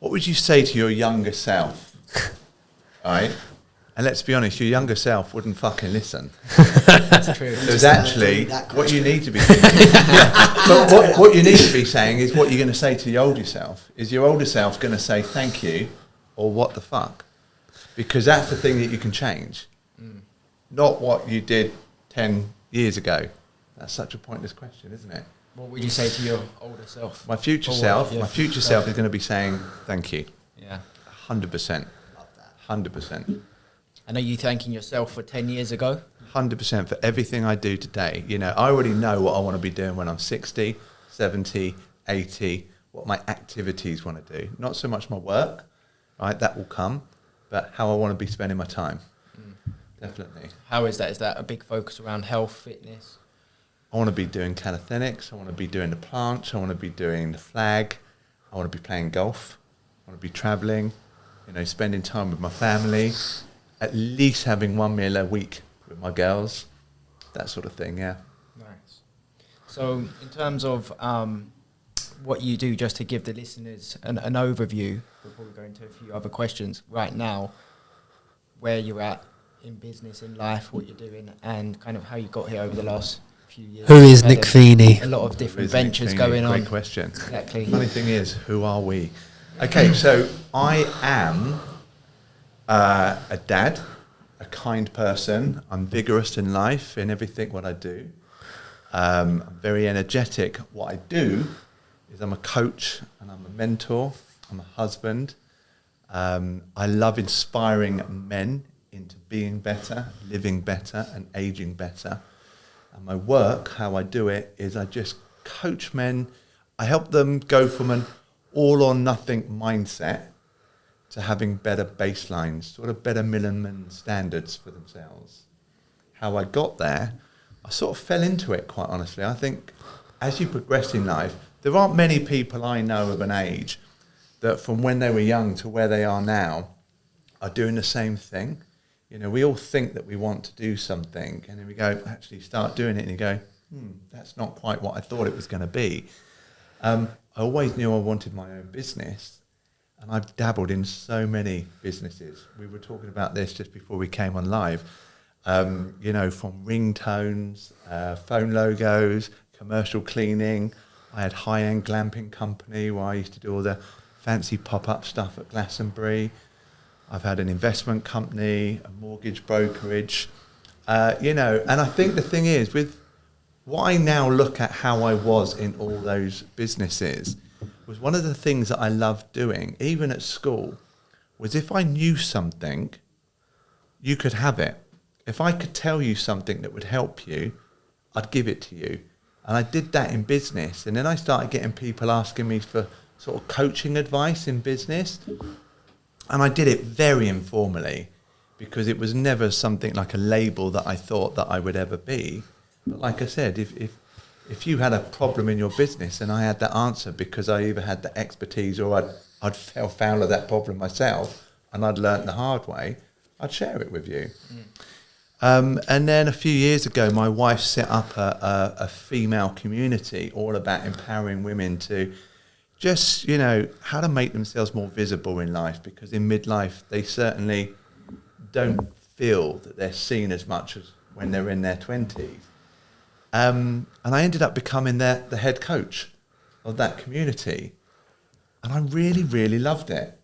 what would you say to your younger self? Right? And let's be honest, your younger self wouldn't fucking listen. That's true. There's actually what you need to be thinking. But what you need to be saying is what you're going to say to the older self. Is your older self going to say thank you or what the fuck? Because that's the thing that you can change. Not what you did 10 years ago. That's such a pointless question, isn't it? What would you say to your older self? My future self is going to be saying thank you. Yeah. 100%. Love that. 100%. And are you thanking yourself for 10 years ago? 100% for everything I do today. You know, I already know what I want to be doing when I'm 60, 70, 80, what my activities want to do. Not so much my work, right? That will come, but how I want to be spending my time. Definitely. How is that? Is that a big focus around health, fitness? I want to be doing calisthenics. I want to be doing the planche. I want to be doing the flag. I want to be playing golf. I want to be traveling, you know, spending time with my family, at least having one meal a week with my girls, that sort of thing, yeah. Nice. So in terms of what you do, just to give the listeners an overview before we go into a few other questions right now, where you're at in business, in life, what you're doing, and kind of how you got here over the last few years. Who is Nick Feeney? A lot of different ventures going on. Great question. Exactly. Funny thing is, who are we? Okay, so I am a dad, a kind person. I'm vigorous in life in everything what I do. I'm very energetic. What I do is I'm a coach and I'm a mentor. I'm a husband. I love inspiring men into being better, living better, and aging better. And my work, how I do it, is I just coach men. I help them go from an all-or-nothing mindset to having better baselines, sort of better minimum standards for themselves. How I got there, I sort of fell into it, quite honestly. I think as you progress in life, there aren't many people I know of an age that from when they were young to where they are now are doing the same thing. You know, we all think that we want to do something, and then we go, actually start doing it, and you go, that's not quite what I thought it was going to be. I always knew I wanted my own business, and I've dabbled in so many businesses. We were talking about this just before we came on live. You know, from ringtones, phone logos, commercial cleaning. I had high-end glamping company where I used to do all the fancy pop-up stuff at Glastonbury. I've had an investment company, a mortgage brokerage, you know, and I think the thing is, with what I now look at how I was in all those businesses, was one of the things that I loved doing, even at school, was if I knew something, you could have it. If I could tell you something that would help you, I'd give it to you. And I did that in business. And then I started getting people asking me for sort of coaching advice in business. And I did it very informally, because it was never something like a label that I thought that I would ever be. But like I said, if you had a problem in your business and I had that answer because I either had the expertise or I'd fell foul of that problem myself and I'd learnt the hard way, I'd share it with you. And then a few years ago, my wife set up a female community all about empowering women to just, you know, how to make themselves more visible in life, because in midlife, they certainly don't feel that they're seen as much as when they're in their 20s. And I ended up becoming the head coach of that community. And I really, really loved it.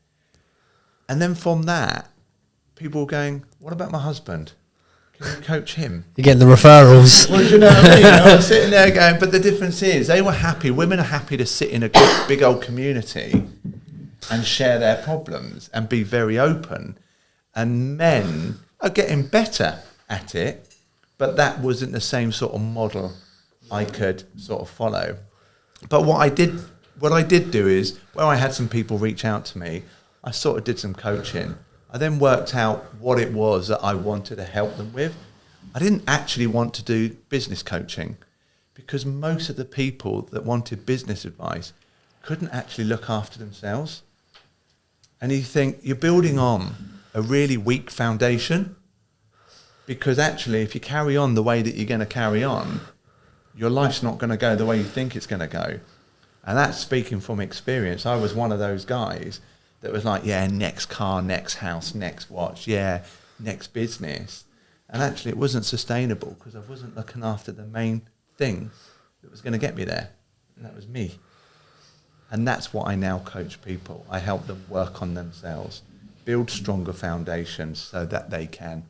And then from that, people were going, what about my husband? Can you coach him? You're getting the referrals. Well, you know what I mean? I was sitting there going, but the difference is they were happy. Women are happy to sit in a good, big old community and share their problems and be very open. And men are getting better at it, but that wasn't the same sort of model I could sort of follow. But what I did do is, where I had some people reach out to me, I sort of did some coaching. I then worked out what it was that I wanted to help them with. I didn't actually want to do business coaching, because most of the people that wanted business advice couldn't actually look after themselves. And you think you're building on a really weak foundation, because actually if you carry on the way that you're going to carry on, your life's not going to go the way you think it's going to go. And that's speaking from experience. I was one of those guys that was like, yeah, next car, next house, next watch, yeah, next business. And actually it wasn't sustainable because I wasn't looking after the main thing that was going to get me there. And that was me. And that's what I now coach people. I help them work on themselves, build stronger foundations so that they can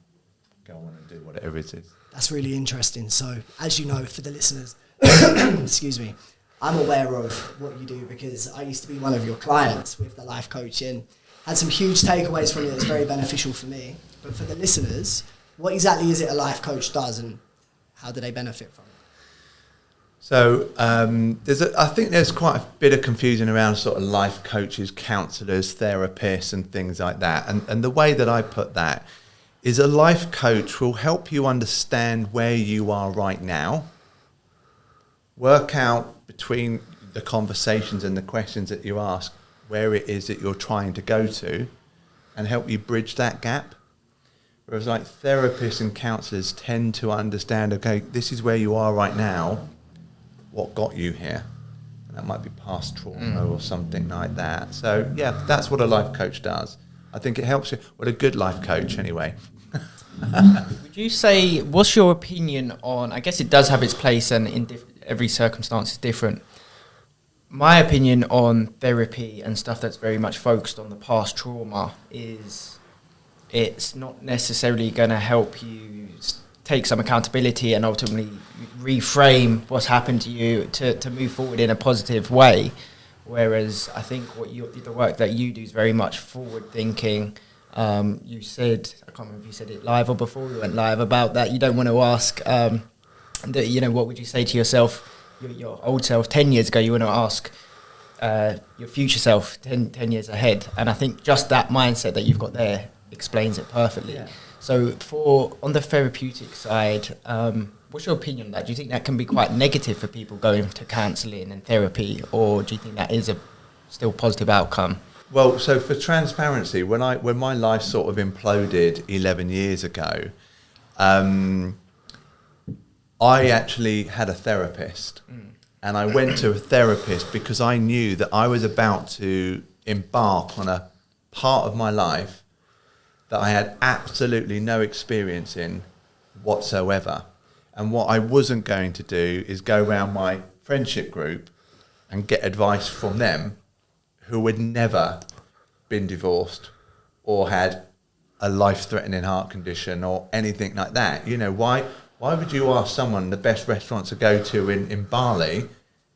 go on and do whatever it is. That's really interesting. So, as you know, for the listeners, excuse me, I'm aware of what you do because I used to be one of your clients with the life coaching. Had some huge takeaways from it that's very beneficial for me. But for the listeners, what exactly is it a life coach does and how do they benefit from it? So I think there's quite a bit of confusion around sort of life coaches, counsellors, therapists and things like that. And the way that I put that is a life coach will help you understand where you are right now, work out between the conversations and the questions that you ask where it is that you're trying to go to and help you bridge that gap. Whereas like therapists and counsellors tend to understand, okay, this is where you are right now, what got you here? And that might be past trauma or something like that. So yeah, that's what a life coach does. I think it helps you. Well, a good life coach anyway. Would you say, what's your opinion on, I guess it does have its place and in every circumstance is different. My opinion on therapy and stuff that's very much focused on the past trauma is it's not necessarily going to help you take some accountability and ultimately reframe what's happened to you to move forward in a positive way. Whereas I think the work that you do is very much forward thinking. You said, I can't remember if you said it live or before we went live about that. You don't want to ask, what would you say to yourself, your old self 10 years ago? You want to ask your future self 10 years ahead. And I think just that mindset that you've got there explains it perfectly. Yeah. So on the therapeutic side, what's your opinion on that? Do you think that can be quite negative for people going to counselling and therapy, or do you think that is a still positive outcome? Well, so for transparency, when my life sort of imploded 11 years ago, I actually had a therapist. And I went to a therapist because I knew that I was about to embark on a part of my life that I had absolutely no experience in whatsoever. And what I wasn't going to do is go around my friendship group and get advice from them who had never been divorced or had a life-threatening heart condition or anything like that. You know, why would you ask someone the best restaurant to go to in Bali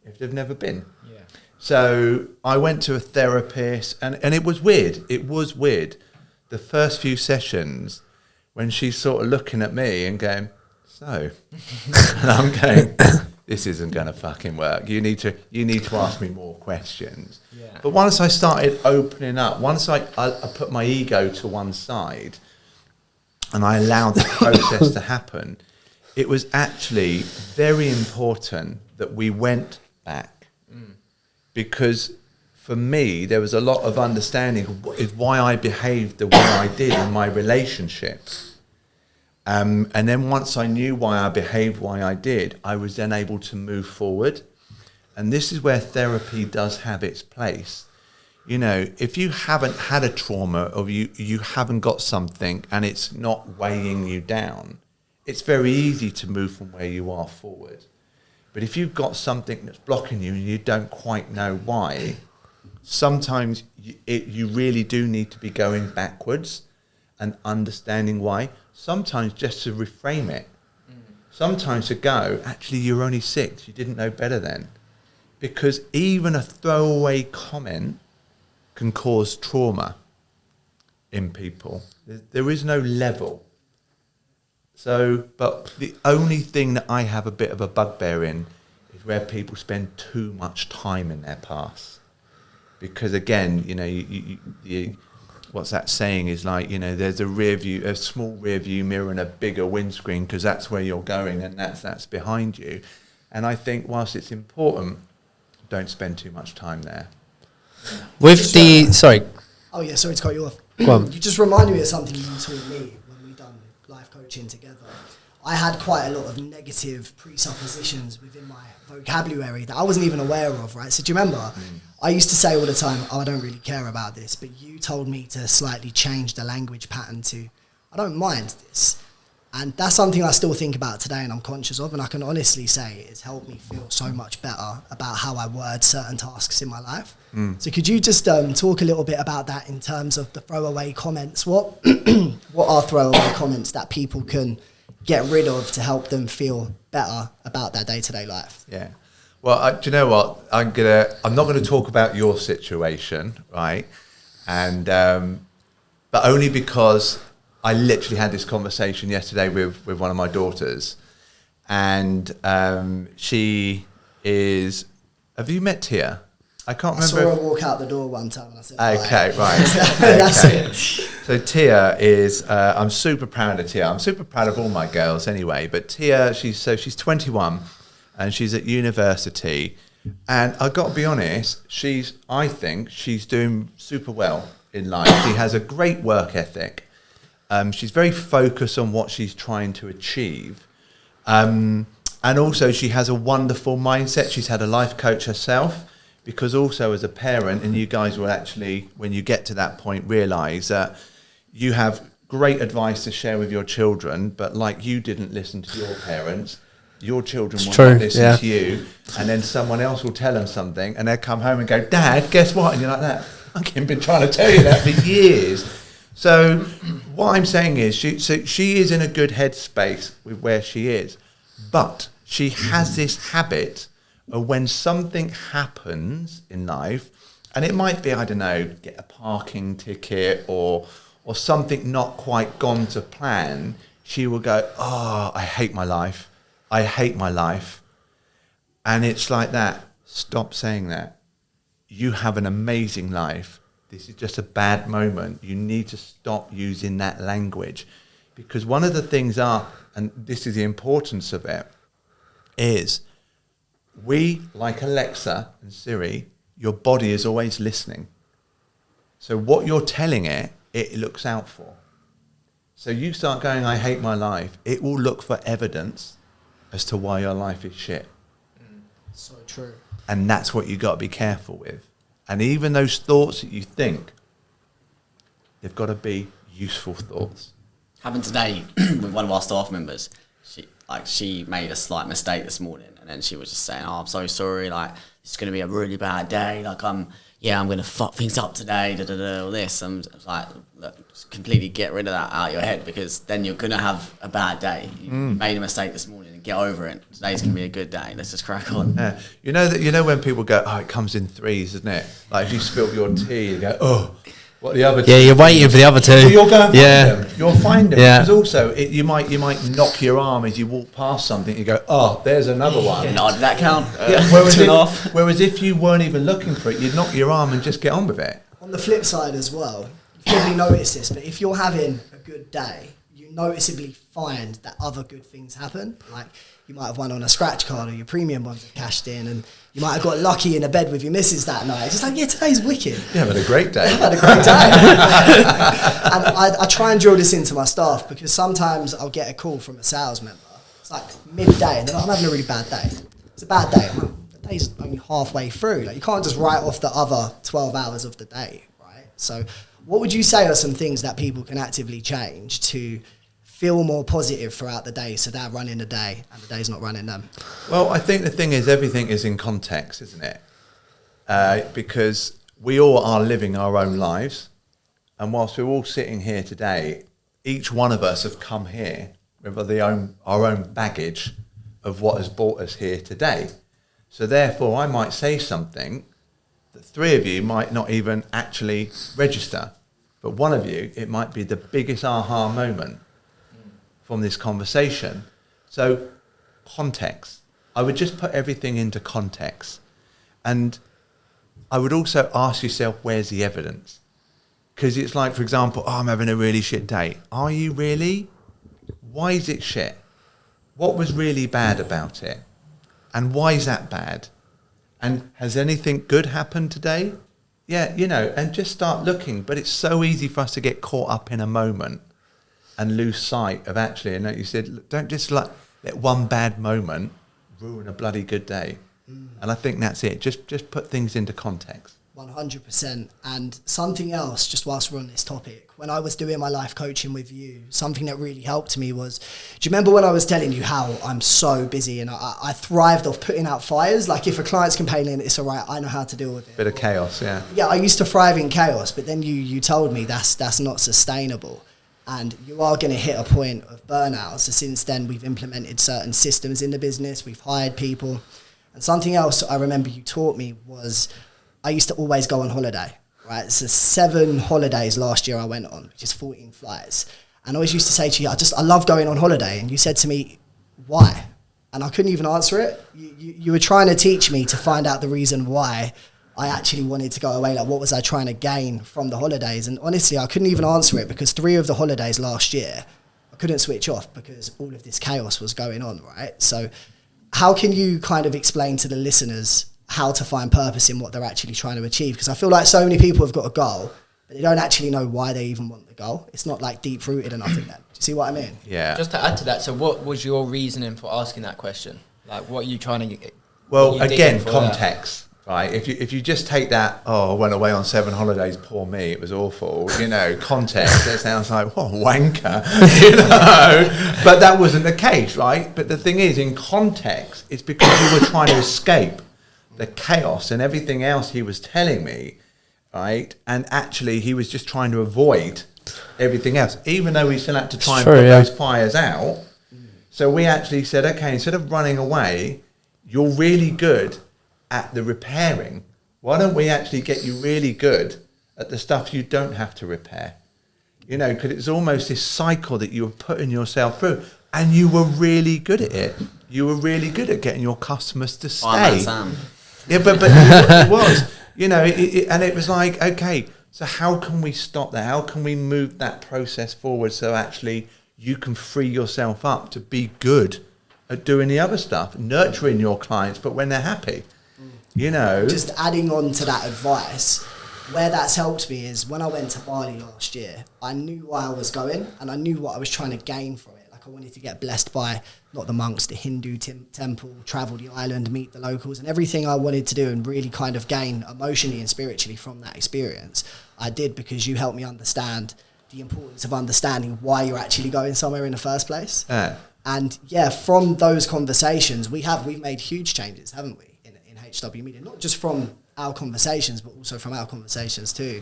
if they've never been? Yeah. So I went to a therapist and it was weird. It was weird. The first few sessions when she's sort of looking at me and going, so, and I'm going, this isn't going to fucking work. You need to ask me more questions. Yeah. But once I started opening up, once I put my ego to one side and I allowed the process to happen, it was actually very important that we went back because for me, there was a lot of understanding of why I behaved the way I did in my relationships. And then once I knew why I behaved why I did, I was then able to move forward. And this is where therapy does have its place. You know, if you haven't had a trauma or you haven't got something and it's not weighing you down, it's very easy to move from where you are forward. But if you've got something that's blocking you and you don't quite know why, sometimes you really do need to be going backwards and understanding why. Sometimes just to reframe it. Sometimes to go, actually, you're only 6. You didn't know better then. Because even a throwaway comment can cause trauma in people. There is no level. So, but the only thing that I have a bit of a bugbear in is where people spend too much time in their past. Because again, you know, what's that saying is like, you know, there's a small rear view mirror and a bigger windscreen because that's where you're going and that's behind you. And I think whilst it's important, don't spend too much time there. Sorry. Oh yeah, sorry to cut you off. Go on. You just reminded me of something you taught me when we done life coaching together. I had quite a lot of negative presuppositions within my vocabulary that I wasn't even aware of, right? So do you remember I used to say all the time, oh, I don't really care about this, but you told me to slightly change the language pattern to, I don't mind this. And that's something I still think about today and I'm conscious of, and I can honestly say it's helped me feel so much better about how I word certain tasks in my life. So could you just talk a little bit about that in terms of the throwaway comments? What are throwaway comments that people can get rid of to help them feel better about their day-to-day life? Yeah. Well, do you know what? I'm not gonna talk about your situation, right? And but only because I literally had this conversation yesterday with one of my daughters, and she is. Have you met Tia? I can't remember. I saw her walk out the door one time and I said, okay, right. That's okay. it. So Tia is, I'm super proud of Tia. I'm super proud of all my girls anyway, but Tia, she's 21 and she's at university, and I've got to be honest, I think she's doing super well in life. She has a great work ethic. She's very focused on what she's trying to achieve. And also she has a wonderful mindset. She's had a life coach herself, because also as a parent, and you guys will actually, when you get to that point, realise that you have great advice to share with your children, but like you didn't listen to your parents, your children will not listen to you, and then someone else will tell them something, and they'll come home and go, Dad, guess what? And you're like, that fucking been trying to tell you that for years. So what I'm saying is, she is in a good headspace with where she is, but she has this habit of when something happens in life, and it might be, I don't know, get a parking ticket or something not quite gone to plan, she will go, oh, I hate my life. I hate my life. And it's like that. Stop saying that. You have an amazing life. This is just a bad moment. You need to stop using that language, because one of the things and this is the importance of it, is we, like Alexa and Siri, your body is always listening. So what you're telling it, it looks out for. So you start going, I hate my life, it will look for evidence as to why your life is shit. So true. And that's what you got to be careful with. And even those thoughts that you think, they've got to be useful thoughts. Happened today with one of our staff members. She made a slight mistake this morning, and then she was just saying, "Oh, I'm so sorry. Like, it's going to be a really bad day. Like, I'm going to fuck things up today. All this." I was like, "Look, just completely get rid of that out of your head, because then you're going to have a bad day. You made a mistake this morning, and get over it. Today's going to be a good day. Let's just crack on." Yeah. You know when people go, "Oh, it comes in threes, isn't it?" Like if you spilt your tea, you go, "Oh." What the other two? Yeah, you're waiting for the other two. Well, you'll go and find them. You'll find them. Yeah. Because also, you might knock your arm as you walk past something. You go, oh, there's another one. No, did that count? Whereas if you weren't even looking for it, you'd knock your arm and just get on with it. On the flip side as well, you probably notice this, but if you're having a good day, you noticeably find that other good things happen. Like, you might have won on a scratch card, or your premium ones have cashed in, and you might have got lucky in a bed with your missus that night. It's just like, yeah, today's wicked. You had a great day. I've had a great day. And I try and drill this into my staff, because sometimes I'll get a call from a sales member. It's like midday, and they're like, I'm having a really bad day. It's a bad day. I'm like, the day's only halfway through. Like, you can't just write off the other 12 hours of the day, right? So what would you say are some things that people can actively change to feel more positive throughout the day, so they're running the day and the day's not running them? Well, I think the thing is, everything is in context, isn't it? Because we all are living our own lives, and whilst we're all sitting here today, each one of us have come here with our own baggage of what has brought us here today. So therefore, I might say something that three of you might not even actually register, but one of you, it might be the biggest aha moment from this conversation. So context. I would just put everything into context. And I would also ask yourself, where's the evidence? Because it's like, for example, I'm having a really shit day. Are you really? Why is it shit? What was really bad about it? And why is that bad? And has anything good happened today? Yeah, and just start looking. But it's so easy for us to get caught up in a moment and lose sight of actually, and like you said, don't just let one bad moment ruin a bloody good day. And I think that's it. Just put things into context. 100%. And something else, just whilst we're on this topic, when I was doing my life coaching with you, something that really helped me was, do you remember when I was telling you how I'm so busy and I thrived off putting out fires? Like if a client's complaining, it's all right, I know how to deal with it. Bit of chaos, yeah. Yeah, I used to thrive in chaos, but then you told me that's not sustainable. And you are going to hit a point of burnout. So since then, we've implemented certain systems in the business. We've hired people. And something else I remember you taught me was I used to always go on holiday, right? So 7 holidays last year I went on, which is 14 flights. And I always used to say to you, I love going on holiday. And you said to me, why? And I couldn't even answer it. You were trying to teach me to find out the reason why I actually wanted to go away. Like, what was I trying to gain from the holidays? And honestly, I couldn't even answer it because 3 of the holidays last year, I couldn't switch off because all of this chaos was going on, right? So how can you kind of explain to the listeners how to find purpose in what they're actually trying to achieve? Because I feel like so many people have got a goal, but they don't actually know why they even want the goal. It's not like deep rooted enough in them. Do you see what I mean? Yeah. Just to add to that, so what was your reasoning for asking that question? Like, what are you trying to get? Well, again, context. Right, if you just take that, I went away on 7 holidays, poor me, it was awful, context, that sounds like, wanker, but that wasn't the case, right? But the thing is, in context, it's because you were trying to escape the chaos and everything else he was telling me, right? And actually, he was just trying to avoid everything else, even though we still had to try and put those fires out. So we actually said, okay, instead of running away, you're really good at the repairing. Why don't we actually get you really good at the stuff you don't have to repair? Because it's almost this cycle that you were putting yourself through, and you were really good at it. You were really good at getting your customers to stay. Yeah, but it was, and it was like, okay, so how can we stop that? How can we move that process forward so actually you can free yourself up to be good at doing the other stuff, nurturing your clients, but when they're happy? Just adding on to that advice, where that's helped me is when I went to Bali last year, I knew why I was going and I knew what I was trying to gain from it. Like I wanted to get blessed by not the monks, the Hindu temple, travel the island, meet the locals, and everything I wanted to do and really kind of gain emotionally and spiritually from that experience. I did because you helped me understand the importance of understanding why you're actually going somewhere in the first place. And from those conversations, we've made huge changes, haven't we? HW Media, not just from our conversations, but also from our conversations too.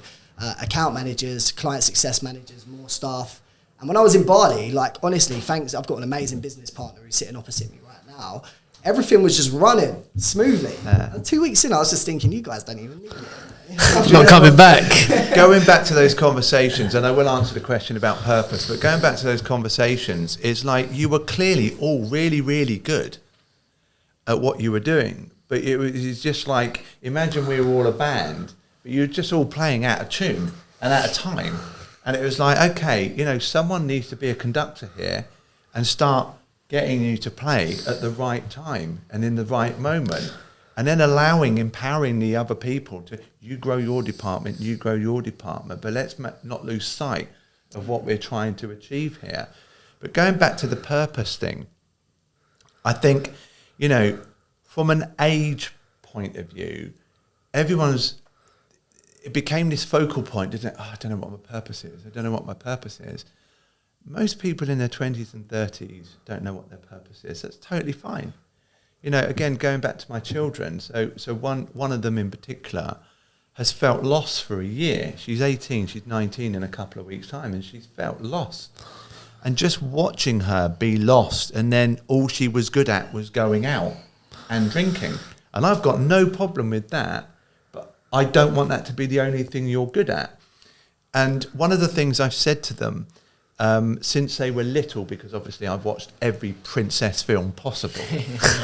Account managers, client success managers, more staff. And when I was in Bali, like honestly, thanks, I've got an amazing business partner who's sitting opposite me right now. Everything was just running smoothly. And 2 weeks in, I was just thinking, you guys don't even need me. Not coming back. Going back to those conversations, and I will answer the question about purpose, but going back to those conversations, it's like you were clearly all really, really good at what you were doing. But it was just like, imagine we were all a band, but you were just all playing out of tune and out of time. And it was like, okay, someone needs to be a conductor here and start getting you to play at the right time and in the right moment. And then empowering the other people to, you grow your department, but let's not lose sight of what we're trying to achieve here. But going back to the purpose thing, I think, from an age point of view, it became this focal point, didn't it? I don't know what my purpose is. Most people in their 20s and 30s don't know what their purpose is. That's totally fine. Again, going back to my children, so one of them in particular has felt lost for a year. She's 18, she's 19 in a couple of weeks' time, and she's felt lost. And just watching her be lost, and then all she was good at was going out and drinking. And I've got no problem with that, but I don't want that to be the only thing you're good at. And one of the things I've said to them since they were little, because obviously I've watched every princess film possible,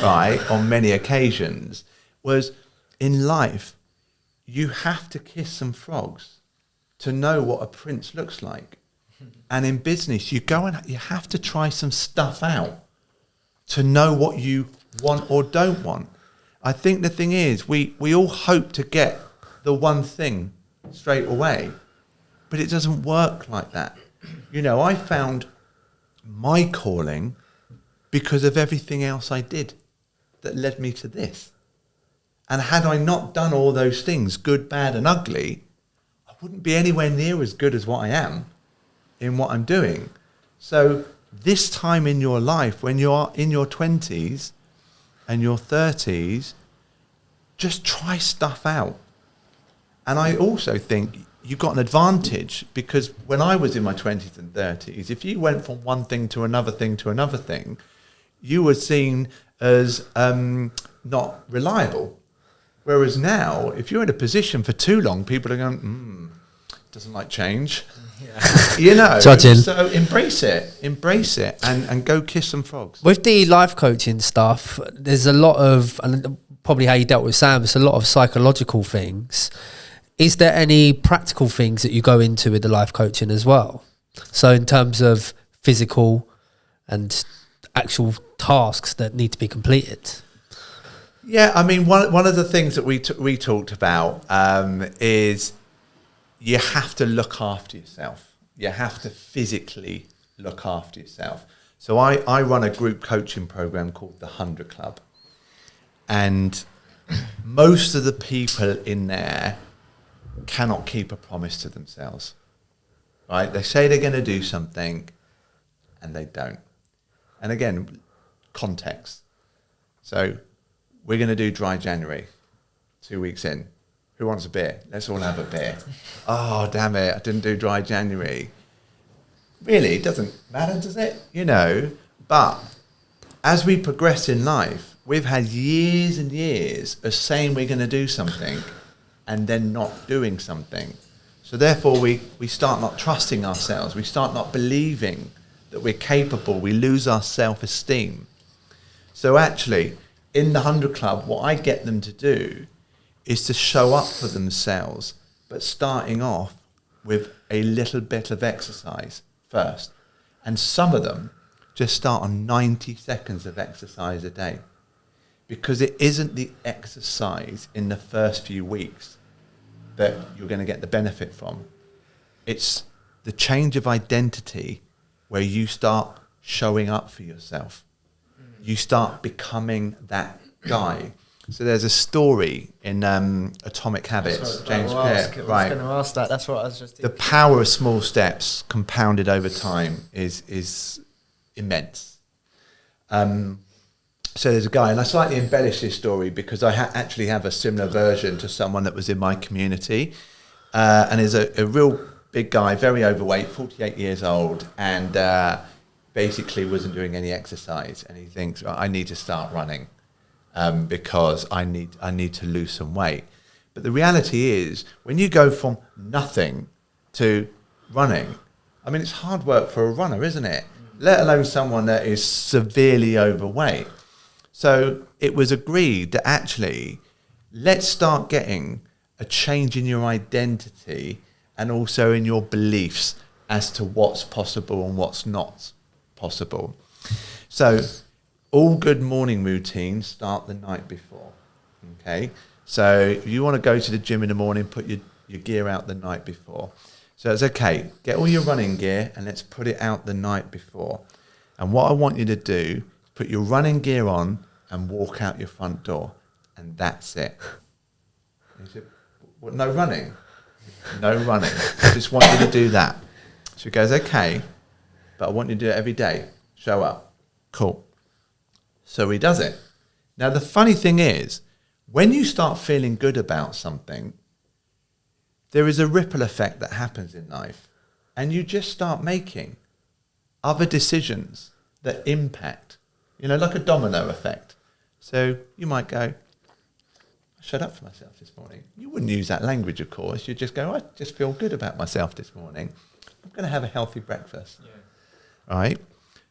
right, on many occasions, was in life, you have to kiss some frogs to know what a prince looks like. And in business, you have to try some stuff out to know what you want or don't want. I think the thing is, we all hope to get the one thing straight away, but it doesn't work like that. I found my calling because of everything else I did that led me to this. And had I not done all those things, good, bad, and ugly, I wouldn't be anywhere near as good as what I am in what I'm doing. So this time in your life, when you're in your 20s and your 30s, just try stuff out. And I also think you've got an advantage, because when I was in my 20s and 30s, if you went from one thing to another thing to another thing, you were seen as not reliable. Whereas now, if you're in a position for too long, people are going, doesn't like change. Yeah. You know, Judging. So embrace it and go kiss some frogs. With the life coaching stuff, there's a lot of, and probably how you dealt with Sam, it's a lot of psychological things. Is there any practical things that you go into with the life coaching as well? So in terms of physical and actual tasks that need to be completed? Yeah, I mean, one of the things that we talked about is you have to look after yourself. You have to physically look after yourself. So I run a group coaching program called the 100 Club. And most of the people in there cannot keep a promise to themselves, right? They say they're going to do something and they don't. And again, context. So we're going to do dry January, 2 weeks in. Who wants a beer? Let's all have a beer. Oh, damn it, I didn't do dry January. Really, it doesn't matter, does it? You know, but as we progress in life, we've had years and years of saying we're going to do something and then not doing something. So therefore, we start not trusting ourselves. We start not believing that we're capable. We lose our self-esteem. So actually, in the 100 Club, what I get them to do is to show up for themselves, but starting off with a little bit of exercise first. And some of them just start on 90 seconds of exercise a day, because it isn't the exercise in the first few weeks that you're going to get the benefit from. It's the change of identity where you start showing up for yourself. You start becoming that guy. So there's a story in Atomic Habits, James Clear. I was going to ask that. That's what I was just thinking. The power of small steps compounded over time is immense. So there's a guy, and I slightly embellish this story because I actually have a similar version to someone that was in my community. And is a real big guy, very overweight, 48 years old, and basically wasn't doing any exercise. And he thinks, I need to start running. Because I need to lose some weight. But the reality is, when you go from nothing to running, I mean, it's hard work for a runner, isn't it? Let alone someone that is severely overweight. So it was agreed that actually, let's start getting a change in your identity and also in your beliefs as to what's possible and what's not possible. So all good morning routines start the night before, okay? So if you want to go to the gym in the morning, put your gear out the night before. So it's okay, get all your running gear and let's put it out the night before. And what I want you to do, put your running gear on and walk out your front door, and that's it. And he said, what, no running? No running. I just want you to do that. So he goes, okay, but I want you to do it every day. Show up. Cool. So he does it. Now, the funny thing is, when you start feeling good about something, there is a ripple effect that happens in life, and you just start making other decisions that impact, like a domino effect. So you might go, I shut up for myself this morning. You wouldn't use that language, of course. You'd just go, I just feel good about myself this morning. I'm going to have a healthy breakfast. Yeah. Right?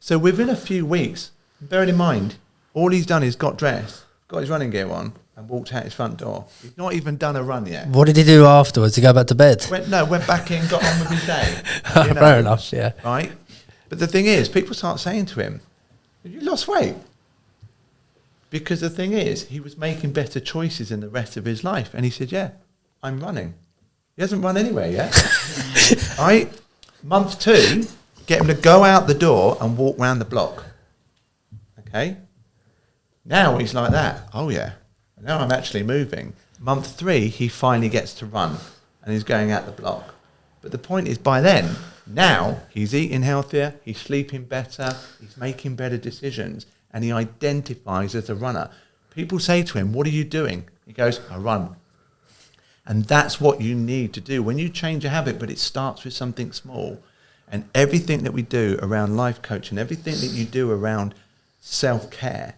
So within a few weeks, bearing in mind, all he's done is got dressed, got his running gear on, and walked out his front door. He's not even done a run yet. What did he do afterwards? Did he go back to bed? Went back in, got on with his day. Fair enough, yeah. Right? But the thing is, people start saying to him, have you lost weight? Because the thing is, he was making better choices in the rest of his life. And he said, yeah, I'm running. He hasn't run anywhere yet. Right? Month 2, get him to go out the door and walk round the block. Okay? Now he's like that. Oh, yeah. Now I'm actually moving. Month 3, he finally gets to run and he's going out the block. But the point is, by then, now he's eating healthier, he's sleeping better, he's making better decisions, and he identifies as a runner. People say to him, what are you doing? He goes, I run. And that's what you need to do when you change a habit, but it starts with something small. And everything that we do around life coaching, everything that you do around self-care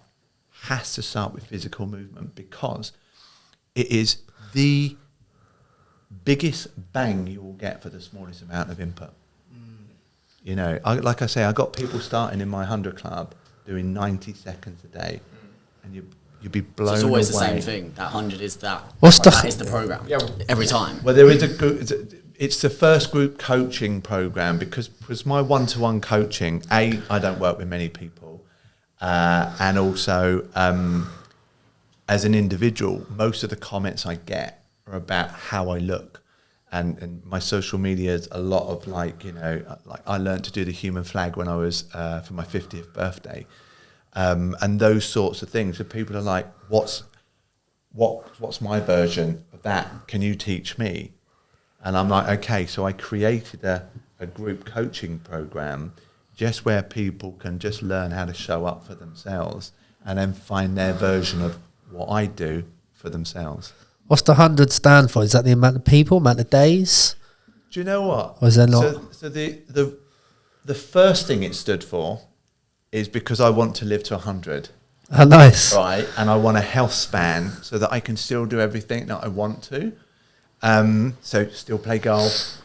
has to start with physical movement, because it is the biggest bang you will get for the smallest amount of input. You know, like I say, I got people starting in my 100 Club doing 90 seconds a day, and you'd be blown away. So it's always the same thing. That 100 is that. What's that is the program? Yeah, every time. Well, there is it's the first group coaching program, because my one-to-one coaching, I don't work with many people, and also as an individual, most of the comments I get are about how I look. And my social media is a lot of like I learned to do the human flag when I was for my 50th birthday, and those sorts of things. So people are like, what's my version of that? Can you teach me? And I'm like, okay. So I created a group coaching program just where people can just learn how to show up for themselves and then find their version of what I do for themselves. What's the 100 stand for? Is that the amount of people, amount of days? Do you know what? Or is there not? So the first thing it stood for is because I want to live to 100. Oh, nice. Right, and I want a health span so that I can still do everything that I want to. So still play golf,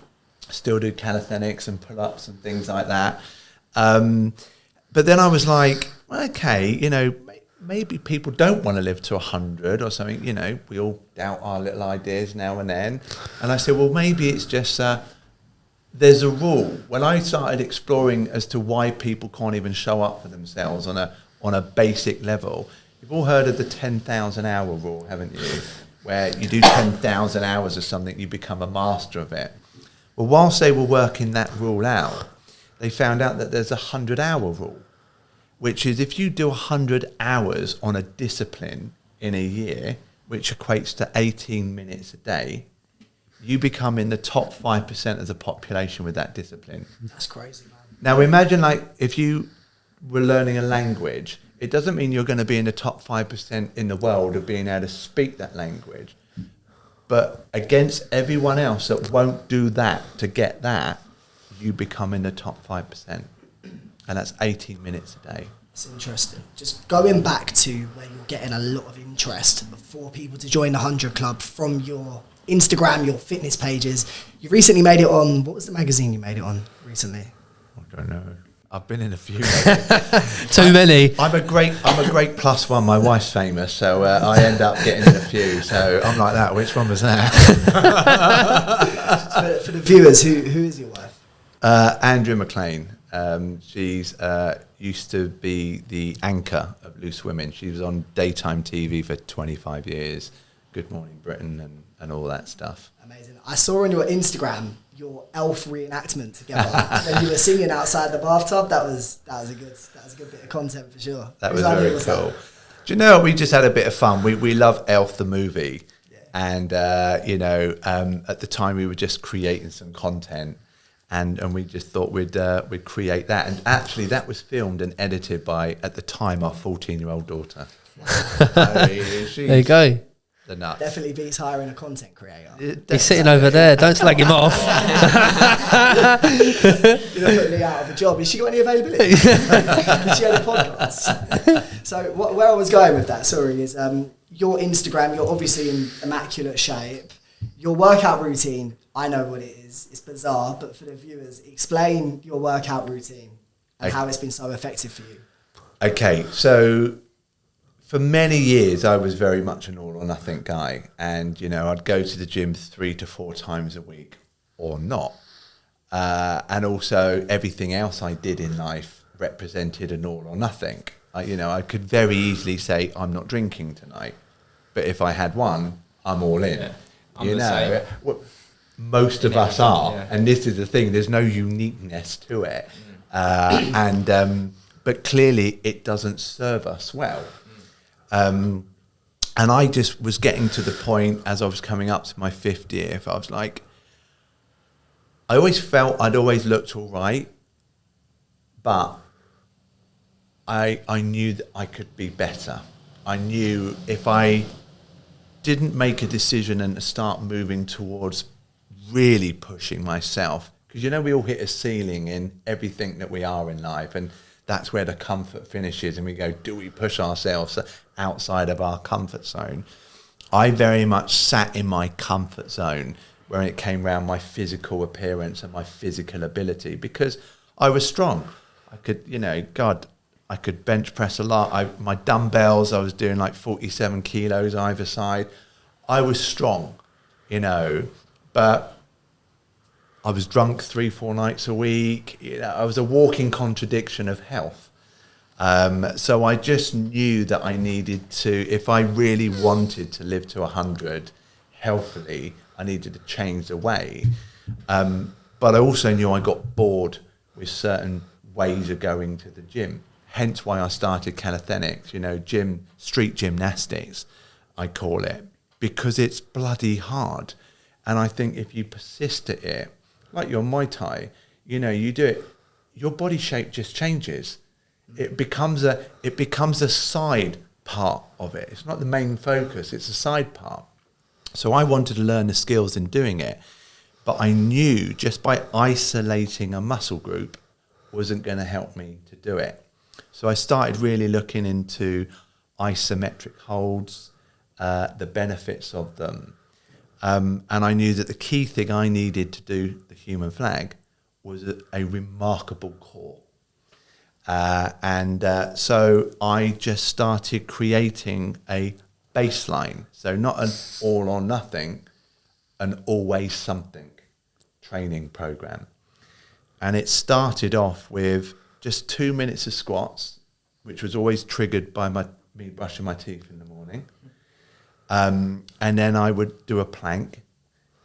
still do calisthenics and pull-ups and things like that. But then I was like, okay, maybe people don't want to live to 100 or something. We all doubt our little ideas now and then. And I said, well, maybe it's just there's a rule. When I started exploring as to why people can't even show up for themselves on a basic level, you've all heard of the 10,000 hour rule, haven't you? Where you do 10,000 hours of something, you become a master of it. Well, whilst they were working that rule out, they found out that there's a 100-hour rule, which is if you do 100 hours on a discipline in a year, which equates to 18 minutes a day, you become in the top 5% of the population with that discipline. That's crazy, man. Now imagine if you were learning a language, it doesn't mean you're going to be in the top 5% in the world of being able to speak that language. But against everyone else that won't do that to get that, you become in the top 5%. And that's 18 minutes a day. It's interesting. Just going back to where you're getting a lot of interest for people to join the 100 Club from your Instagram, your fitness pages. You recently made it on, what was the magazine you made it on recently? I don't know. I've been in a few. Too many. I'm a great +1. My wife's famous, so I end up getting in a few. So I'm like that. Which one was that? for the viewers, who is your wife? Andrea McLean. She's used to be the anchor of Loose Women. She was on daytime TV for 25 years. Good Morning Britain and all that stuff. Amazing. I saw on your Instagram your elf reenactment together. When you were singing outside the bathtub, that was a good bit of content for sure. That was very cool. Do you know what? We just had a bit of fun. We love Elf the movie, and at the time we were just creating some content. And we just thought we'd create that. And actually that was filmed and edited by, at the time, our 14-year-old daughter. There you go. The nut. Definitely beats hiring a content creator. He's sitting over there. Don't slag him off. You're not putting me out of a job. Has she got any availability? Has she had a podcast? So where I was going with that, sorry, is your Instagram, you're obviously in immaculate shape. Your workout routine, I know what it is. It's bizarre, but for the viewers, explain your workout routine and how it's been so effective for you. Okay, so for many years, I was very much an all or nothing guy. And, I'd go to the gym 3 to 4 times a week or not. And also everything else I did in life represented an all or nothing. I could very easily say, I'm not drinking tonight. But if I had one, I'm all in. Yeah. I'm most of us are, and this is the thing. There's no uniqueness to it, but clearly it doesn't serve us well. And I just was getting to the point as I was coming up to my 50th, I was like, I always felt I'd always looked all right, but I knew that I could be better. I knew if I didn't make a decision and start moving towards really pushing myself, because we all hit a ceiling in everything that we are in life, and that's where the comfort finishes, and we go, do we push ourselves outside of our comfort zone? I very much sat in my comfort zone when it came around my physical appearance and my physical ability, because I was strong. I could, I could bench press a lot. My dumbbells, I was doing like 47 kilos either side. I was strong, but I was drunk 3-4 nights a week. I was a walking contradiction of health. So I just knew that I needed to, if I really wanted to live to 100 healthily, I needed to change the way. But I also knew I got bored with certain ways of going to the gym. Hence why I started calisthenics, street gymnastics, I call it, because it's bloody hard. And I think if you persist at it, like your Muay Thai, you do it, your body shape just changes. It becomes a side part of it. It's not the main focus, it's a side part. So I wanted to learn the skills in doing it, but I knew just by isolating a muscle group wasn't going to help me to do it. So I started really looking into isometric holds, the benefits of them. And I knew that the key thing I needed to do the human flag was a remarkable core. So I just started creating a baseline. So not an all or nothing, an always something training program. And it started off with just 2 minutes of squats, which was always triggered by me brushing my teeth in the morning. And then I would do a plank,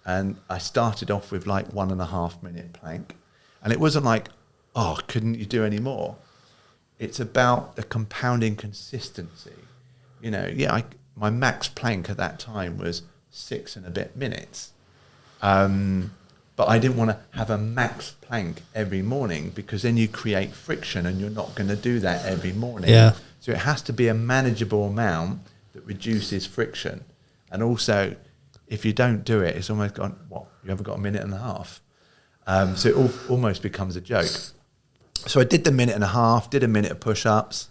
and I started off with like 1.5 minute plank. And it wasn't like, oh, couldn't you do any more? It's about the compounding consistency. My max plank at that time was 6 and a bit minutes. But I didn't want to have a max plank every morning, because then you create friction and you're not going to do that every morning. Yeah. So it has to be a manageable amount that reduces friction. And also, if you don't do it, it's almost gone, you haven't got 1.5 minutes. So it almost becomes a joke. So I did the 1.5 minutes, did a minute of push-ups,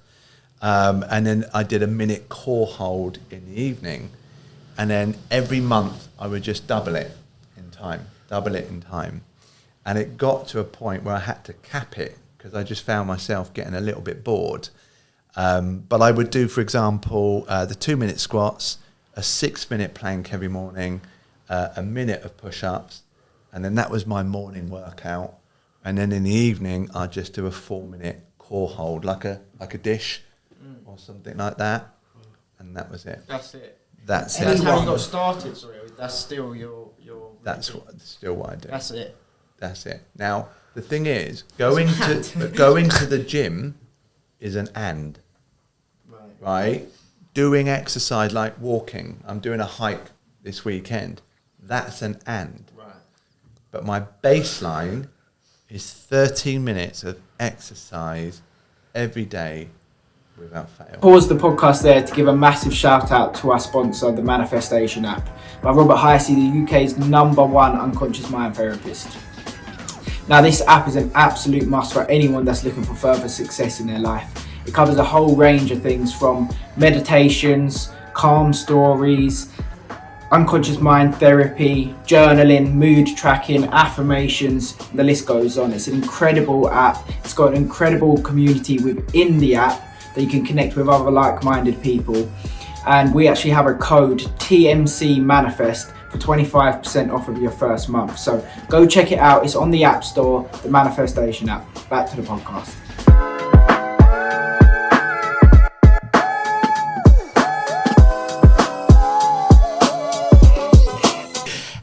and then I did a minute core hold in the evening. And then every month I would just double it in time. And it got to a point where I had to cap it, because I just found myself getting a little bit bored. But I would do, for example, the 2 minute squats, a 6 minute plank every morning, a minute of push-ups, and then that was my morning workout. And then in the evening, I'd just do a 4 minute core hold, like a dish or something like that. And that was it. That's it. That's That's it. how you got started, sorry. That's still your That's still what I do. That's it. Now, the thing is, going to the gym is an and. Right? Doing exercise like walking. I'm doing a hike this weekend. That's an and. Right. But my baseline is 13 minutes of exercise every day without fail. Pause the podcast there to give a massive shout out to our sponsor, the Manifestation app, by Robert Heisey, the UK's #1 unconscious mind therapist. Now, this app is an absolute must for anyone that's looking for further success in their life. It covers a whole range of things, from meditations, calm stories, unconscious mind therapy, journaling, mood tracking, affirmations, the list goes on. It's an incredible app. It's got an incredible community within the app that you can connect with other like-minded people. And we actually have a code, TMC Manifest, for 25% off of your first month. So go check it out. It's on the App Store, the Manifestation app. Back to the podcast.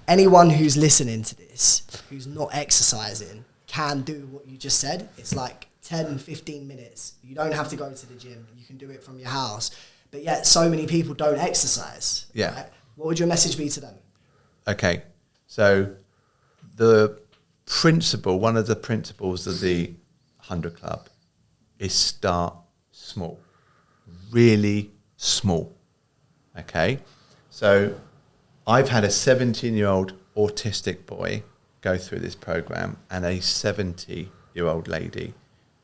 Anyone who's listening to this, who's not exercising, can do what you just said. It's like 10, 15 minutes. You don't have to go to the gym. You can do it from your house. but yet so many people don't exercise. Yeah. Right? What would your message be to them? Okay, so the principle, one of the principles of the 100 Club is start small, really small. Okay, so I've had a 17-year-old autistic boy go through this program and a 70-year-old lady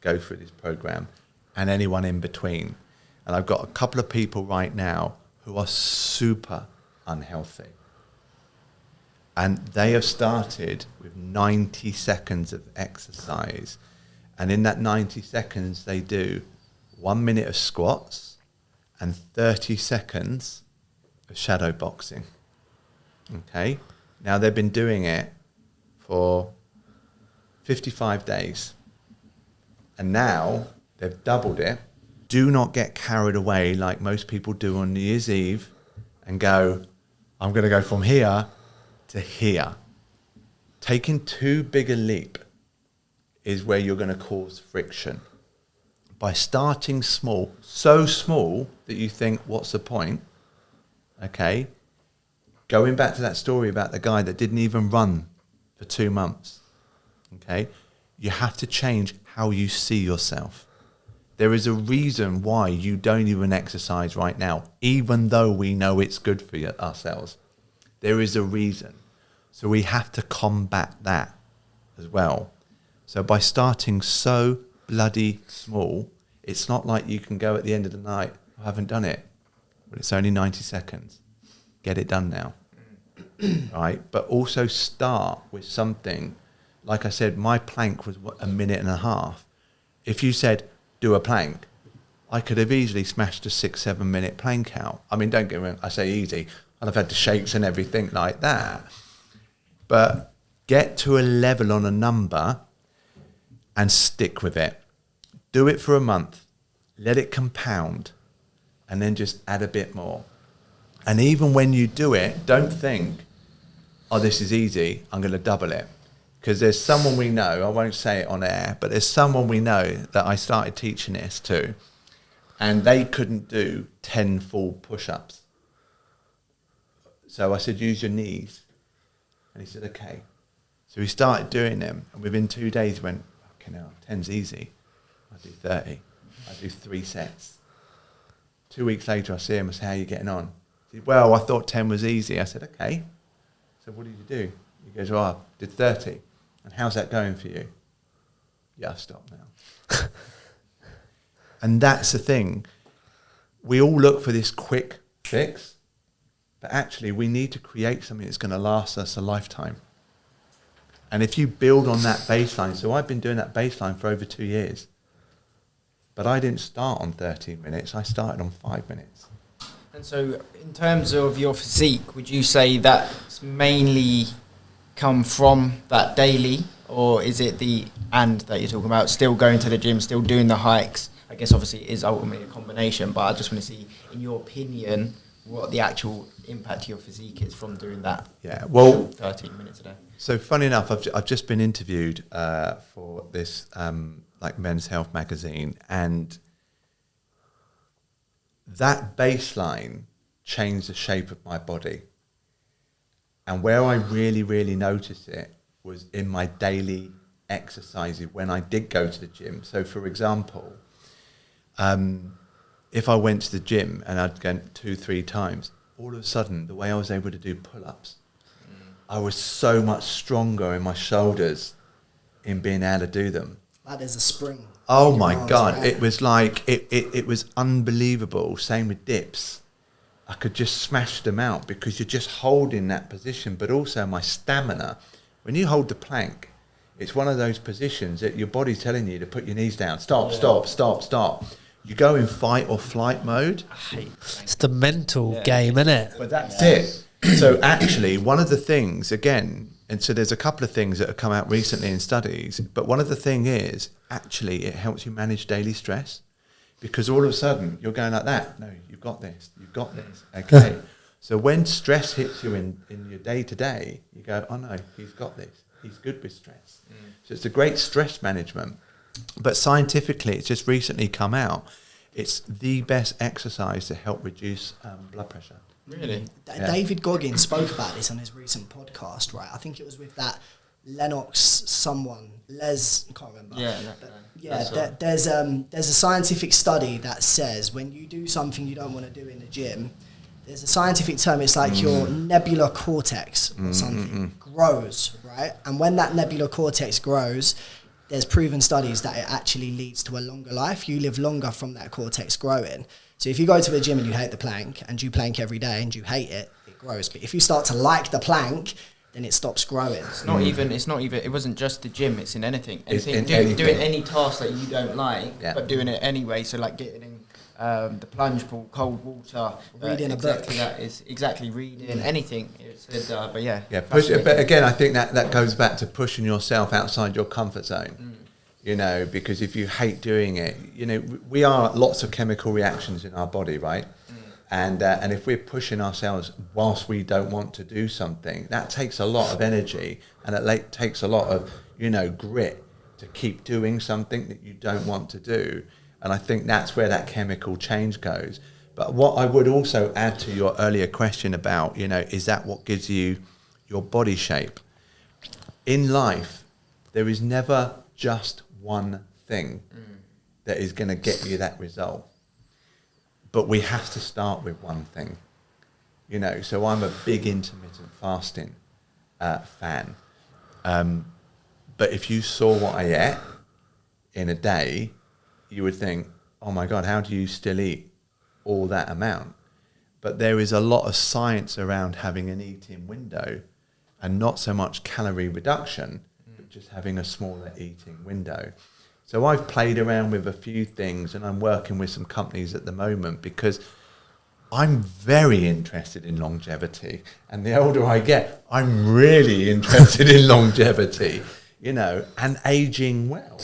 go through this program, and anyone in between. And I've got a couple of people right now who are super unhealthy. And they have started with 90 seconds of exercise. And in that 90 seconds, they do 1 minute of squats and 30 seconds of shadow boxing. Okay? Now, they've been doing it for 55 days. And now they've doubled it. Do not get carried away like most people do on New Year's Eve and go, I'm going to go from here to here. Taking too big a leap is where you're going to cause friction. By starting small, so small that you think, what's the point? Okay. Going back to that story about the guy that didn't even run for 2 months. Okay. You have to change how you see yourself. There is a reason why you don't even exercise right now, even though we know it's good for ourselves. There is a reason. So we have to combat that as well. So by starting so bloody small, it's not like you can go at the end of the night, I haven't done it. But it's only 90 seconds. Get it done now. Right? But also start with something. Like I said, my plank was a minute and a half. If you said, do a plank, I could have easily smashed a 6-7 minute plank out. I mean, don't get me wrong, I say easy. I'd have had the shakes and everything like that. But get to a level on a number and stick with it. Do it for a month. Let it compound. And then just add a bit more. And even when you do it, don't think, oh, this is easy, I'm going to double it. Because there's someone we know, I won't say it on air, but there's someone we know that I started teaching this to, and they couldn't do 10 full push-ups. So I said, use your knees. And he said, okay. So he started doing them, and within 2 days he went, fucking hell, 10's easy. I do 30. I do 3 sets. 2 weeks later I see him, I say, how are you getting on? He said, well, I thought 10 was easy. I said, okay. So what did you do? He goes, well, I did 30. And how's that going for you? Yeah, I've stopped now. And that's the thing. We all look for this quick fix, but actually we need to create something that's going to last us a lifetime. And if you build on that baseline, so I've been doing that baseline for over 2 years, but I didn't start on 13 minutes, I started on 5 minutes. And so in terms of your physique, would you say that's mainly come from that daily, or is it the and that you're talking about, still going to the gym, still doing the hikes? I guess obviously it is ultimately a combination, but I just want to see, in your opinion, what the actual impact to your physique is from doing that. Yeah, well, 13 minutes a day. So funny enough, I've just been interviewed for this like Men's Health magazine, and that baseline changed the shape of my body. And where I really, really noticed it was in my daily exercises when I did go to the gym. So, for example, if I went to the gym and I'd go 2-3 times, all of a sudden, the way I was able to do pull-ups, I was so much stronger in my shoulders in being able to do them. That is a spring. Oh my God, right? It was like, it was unbelievable. Same with dips. I could just smash them out because you're just holding that position, but also my stamina. When you hold the plank, it's one of those positions that your body's telling you to put your knees down. Stop, stop, stop, stop. You go in fight or flight mode. It's the mental game, isn't it? But that's it. So actually, one of the things, again, and so there's a couple of things that have come out recently in studies, but one of the thing is, actually, it helps you manage daily stress. Because all of a sudden, you're going like that. No, you've got this. You've got this. Okay. So when stress hits you in your day-to-day, you go, oh, no, he's got this. He's good with stress. So it's a great stress management. But scientifically, it's just recently come out. It's the best exercise to help reduce blood pressure. Really? David Goggins spoke about this on his recent podcast, right? I think it was with that Les, I can't remember. There's a scientific study that says when you do something you don't want to do in the gym, there's a scientific term, it's like your nebular cortex or something grows, right? And when that nebular cortex grows, there's proven studies that it actually leads to a longer life. You live longer from that cortex growing. So if you go to the gym and you hate the plank and you plank every day and you hate it, it grows. But if you start to like the plank, then it stops growing. It's not even, it wasn't just the gym, it's in anything. Anything. Doing any task that you don't like, but doing it anyway. So like getting in the plunge pool, cold water, reading a book. That is exactly reading anything. But again, I think that goes back to pushing yourself outside your comfort zone. You know, because if you hate doing it, you know, we are lots of chemical reactions in our body, right? And if we're pushing ourselves whilst we don't want to do something, that takes a lot of energy, and it takes a lot of, you know, grit to keep doing something that you don't want to do. And I think that's where that chemical change goes. But what I would also add to your earlier question about, you know, is that what gives you your body shape? In life, there is never just one thing that is going to get you that result. But we have to start with one thing. You know, so I'm a big intermittent fasting fan. But if you saw what I ate in a day, you would think, oh my God, how do you still eat all that amount? But there is a lot of science around having an eating window, and not so much calorie reduction, but just having a smaller eating window. So I've played around with a few things, and I'm working with some companies at the moment because I'm very interested in longevity. And the older I get, I'm really interested in longevity, you know, and aging well.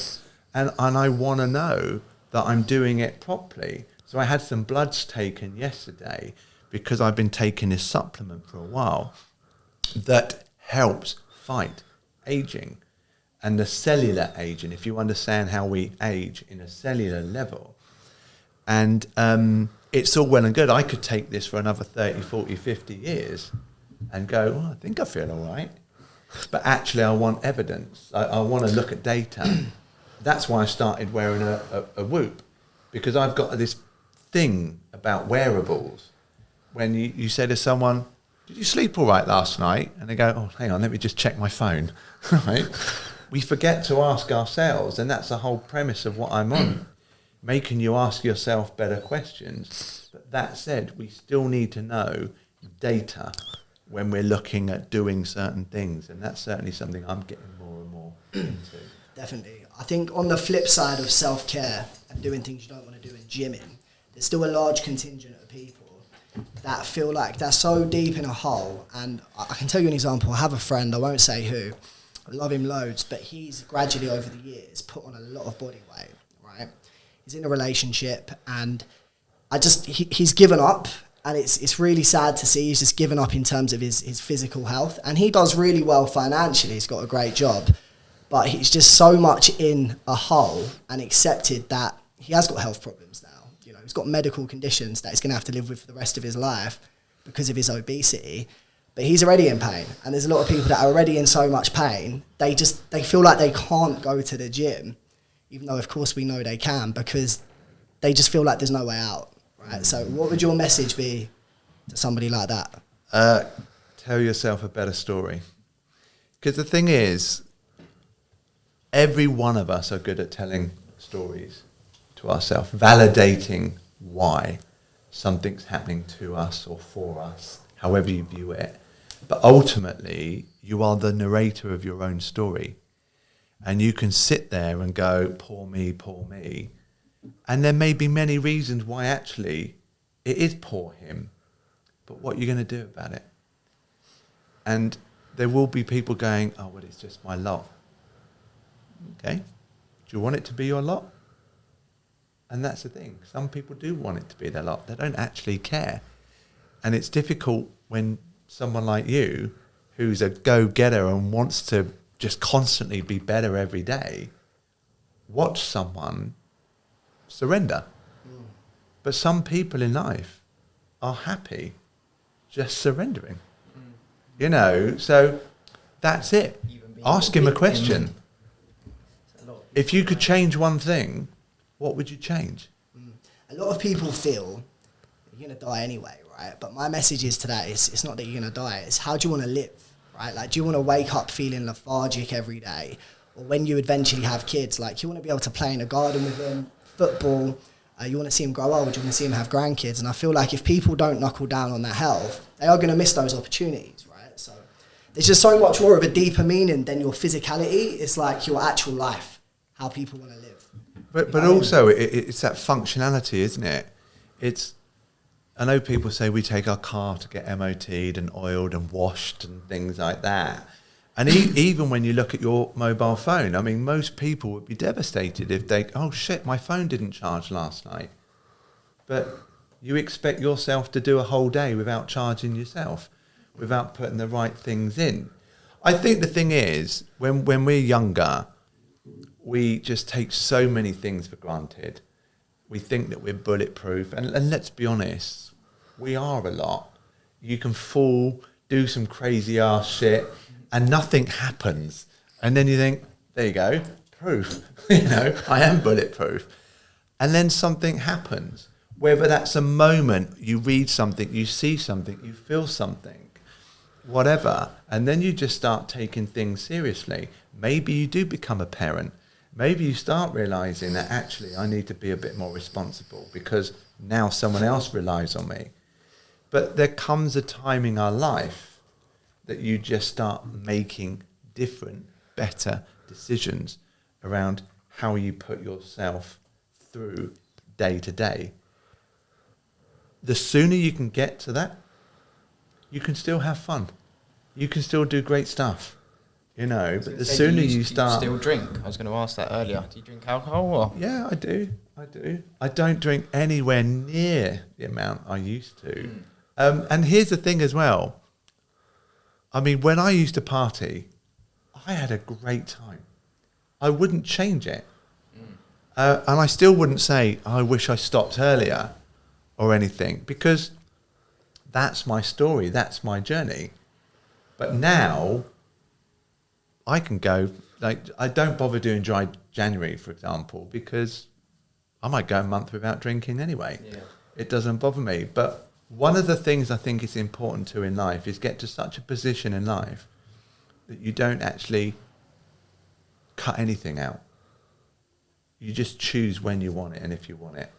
And I want to know that I'm doing it properly. So I had some bloods taken yesterday because I've been taking this supplement for a while that helps fight aging and the cellular aging, if you understand how we age in a cellular level. And it's all well and good. I could take this for another 30, 40, 50 years and go, well, I think I feel all right. But actually, I want evidence. I want to look at data. That's why I started wearing a Whoop, because I've got this thing about wearables. When you say to someone, did you sleep all right last night? And they go, oh, hang on, let me just check my phone. Right? We forget to ask ourselves, and that's the whole premise of what I'm on, making you ask yourself better questions. But that said, we still need to know data when we're looking at doing certain things, and that's certainly something I'm getting more and more into. Definitely. I think on the flip side of self-care and doing things you don't want to do in gymming, there's still a large contingent of people that feel like they're so deep in a hole. And I can tell you an example. I have a friend, I won't say who, I love him loads, but he's gradually over the years put on a lot of body weight, right? He's in a relationship, and he's given up, and it's really sad to see. He's just given up in terms of his physical health, and he does really well financially. He's got a great job, but he's just so much in a hole and accepted that he has got health problems now. You know, he's got medical conditions that he's going to have to live with for the rest of his life because of his obesity. But he's already in pain, and there's a lot of people that are already in so much pain, they feel like they can't go to the gym, even though of course we know they can, because they just feel like there's no way out, right? So what would your message be to somebody like that? Tell yourself a better story. Because the thing is, every one of us are good at telling stories to ourselves, validating why something's happening to us or for us, however you view it. But ultimately, you are the narrator of your own story. And you can sit there and go, poor me, poor me. And there may be many reasons why actually it is poor him. But what are you going to do about it? And there will be people going, oh, well, it's just my lot. Okay. Do you want it to be your lot? And that's the thing. Some people do want it to be their lot. They don't actually care. And it's difficult when someone like you, who's a go-getter and wants to just constantly be better every day, watch someone surrender. But some people in life are happy just surrendering. You know, so that's it. Ask him a question. If you could change one thing, what would you change? A lot of people feel you're going to die anyway, right? But my message is today, it's not that you're going to die, it's how do you want to live, right? Like, do you want to wake up feeling lethargic every day? Or when you eventually have kids, like, you want to be able to play in a garden with them, football, you want to see them grow old, you want to see them have grandkids. And I feel like if people don't knuckle down on their health, they are going to miss those opportunities, right? So there's just so much more of a deeper meaning than your physicality. It's like your actual life, how people want to live. But also, it's that functionality, isn't it? I know people say we take our car to get MOT'd and oiled and washed and things like that. And even when you look at your mobile phone, I mean, most people would be devastated if oh shit, my phone didn't charge last night. But you expect yourself to do a whole day without charging yourself, without putting the right things in. I think the thing is, when we're younger, we just take so many things for granted. We think that we're bulletproof. And let's be honest, we are a lot. You can fall, do some crazy ass shit, and nothing happens. And then you think, there you go, proof. You know, I am bulletproof. And then something happens. Whether that's a moment, you read something, you see something, you feel something, whatever. And then you just start taking things seriously. Maybe you do become a parent. Maybe you start realizing that actually I need to be a bit more responsible because now someone else relies on me. But there comes a time in our life that you just start making different, better decisions around how you put yourself through day to day. The sooner you can get to that, you can still have fun. You can still do great stuff. You know, but the sooner you start... Do you still drink? I was going to ask that earlier. Do you drink alcohol? Or? Yeah, I do. I don't drink anywhere near the amount I used to. And here's the thing as well. I mean, when I used to party, I had a great time. I wouldn't change it. And I still wouldn't say, I wish I stopped earlier or anything, because that's my story. That's my journey. But now... I can go, like, I don't bother doing dry January, for example, because I might go a month without drinking anyway. Yeah. It doesn't bother me. But one of the things I think is important to in life is get to such a position in life that you don't actually cut anything out. You just choose when you want it and if you want it.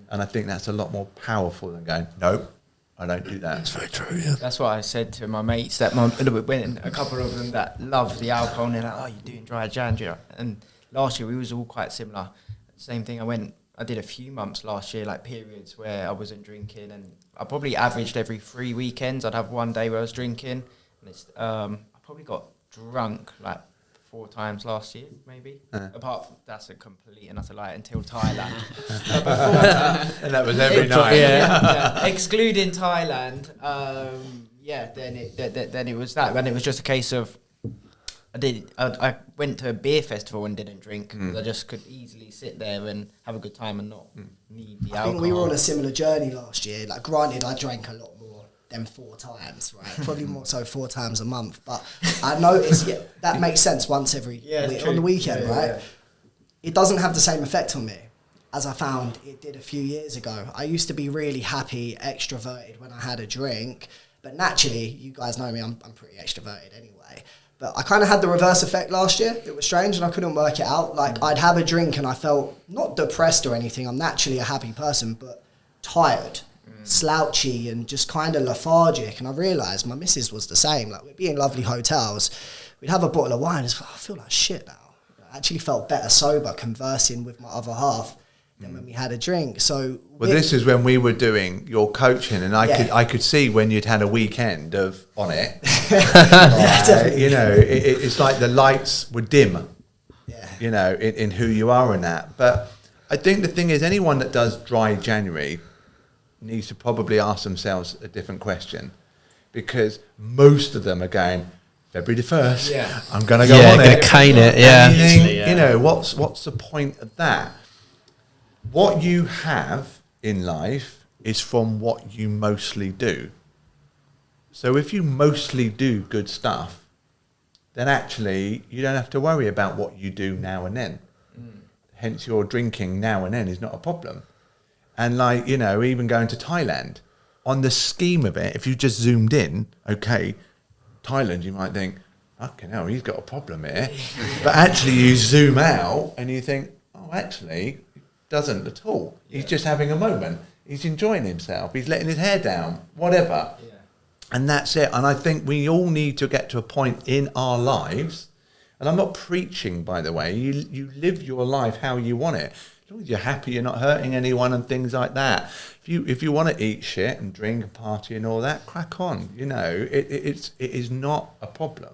And I think that's a lot more powerful than going, nope, I don't do that. That's very true, yeah. That's what I said to my mates, that when a couple of them that love the alcohol, and they're like, oh, you're doing dry January. And last year we was all quite similar. Same thing, I did a few months last year, like periods where I wasn't drinking, and I probably averaged every 3 weekends, I'd have one day where I was drinking. And I probably got drunk like 4 times last year, maybe. Apart from, that's a complete and utter lie, until Thailand. And that was every night. Yeah. Excluding Thailand, then it was that. And it was just a case of, I went to a beer festival and didn't drink. I just could easily sit there and have a good time and not need the alcohol. I think we were on a similar journey last year. Like, granted, I drank a lot more than 4 times, right? Probably more so 4 times a month. But I noticed, that makes sense once every week, on the weekend, right? Yeah. It doesn't have the same effect on me as I found it did a few years ago. I used to be really happy, extroverted when I had a drink. But naturally, you guys know me, I'm pretty extroverted anyway. But I kind of had the reverse effect last year. It was strange and I couldn't work it out. Like, I'd have a drink and I felt not depressed or anything. I'm naturally a happy person, but tired, slouchy and just kind of lethargic. And I realised my missus was the same. Like, we'd be in lovely hotels. We'd have a bottle of wine. It's like, I feel like shit now. I actually felt better sober conversing with my other half than when we had a drink. So, well, this is when we were doing your coaching, and I could see when you'd had a weekend on it. You know, it's like the lights were dim. Yeah. You know, in who you are in that. But I think the thing is, anyone that does dry January needs to probably ask themselves a different question, because most of them are going, February the 1st, I'm going to go on it. Yeah, going to cane it, You know, what's the point of that? What you have in life is from what you mostly do. So if you mostly do good stuff, then actually you don't have to worry about what you do now and then. Hence your drinking now and then is not a problem. And like, you know, even going to Thailand, on the scheme of it, if you just zoomed in, okay, Thailand, you might think, fucking hell, he's got a problem here. But actually you zoom out and you think, oh, actually, he doesn't at all. He's just having a moment. He's enjoying himself. He's letting his hair down, whatever. Yeah. And that's it. And I think we all need to get to a point in our lives, and I'm not preaching, by the way, you live your life how you want it. As long as you're happy, you're not hurting anyone and things like that. If you want to eat shit and drink and party and all that, crack on. You know, it is not a problem.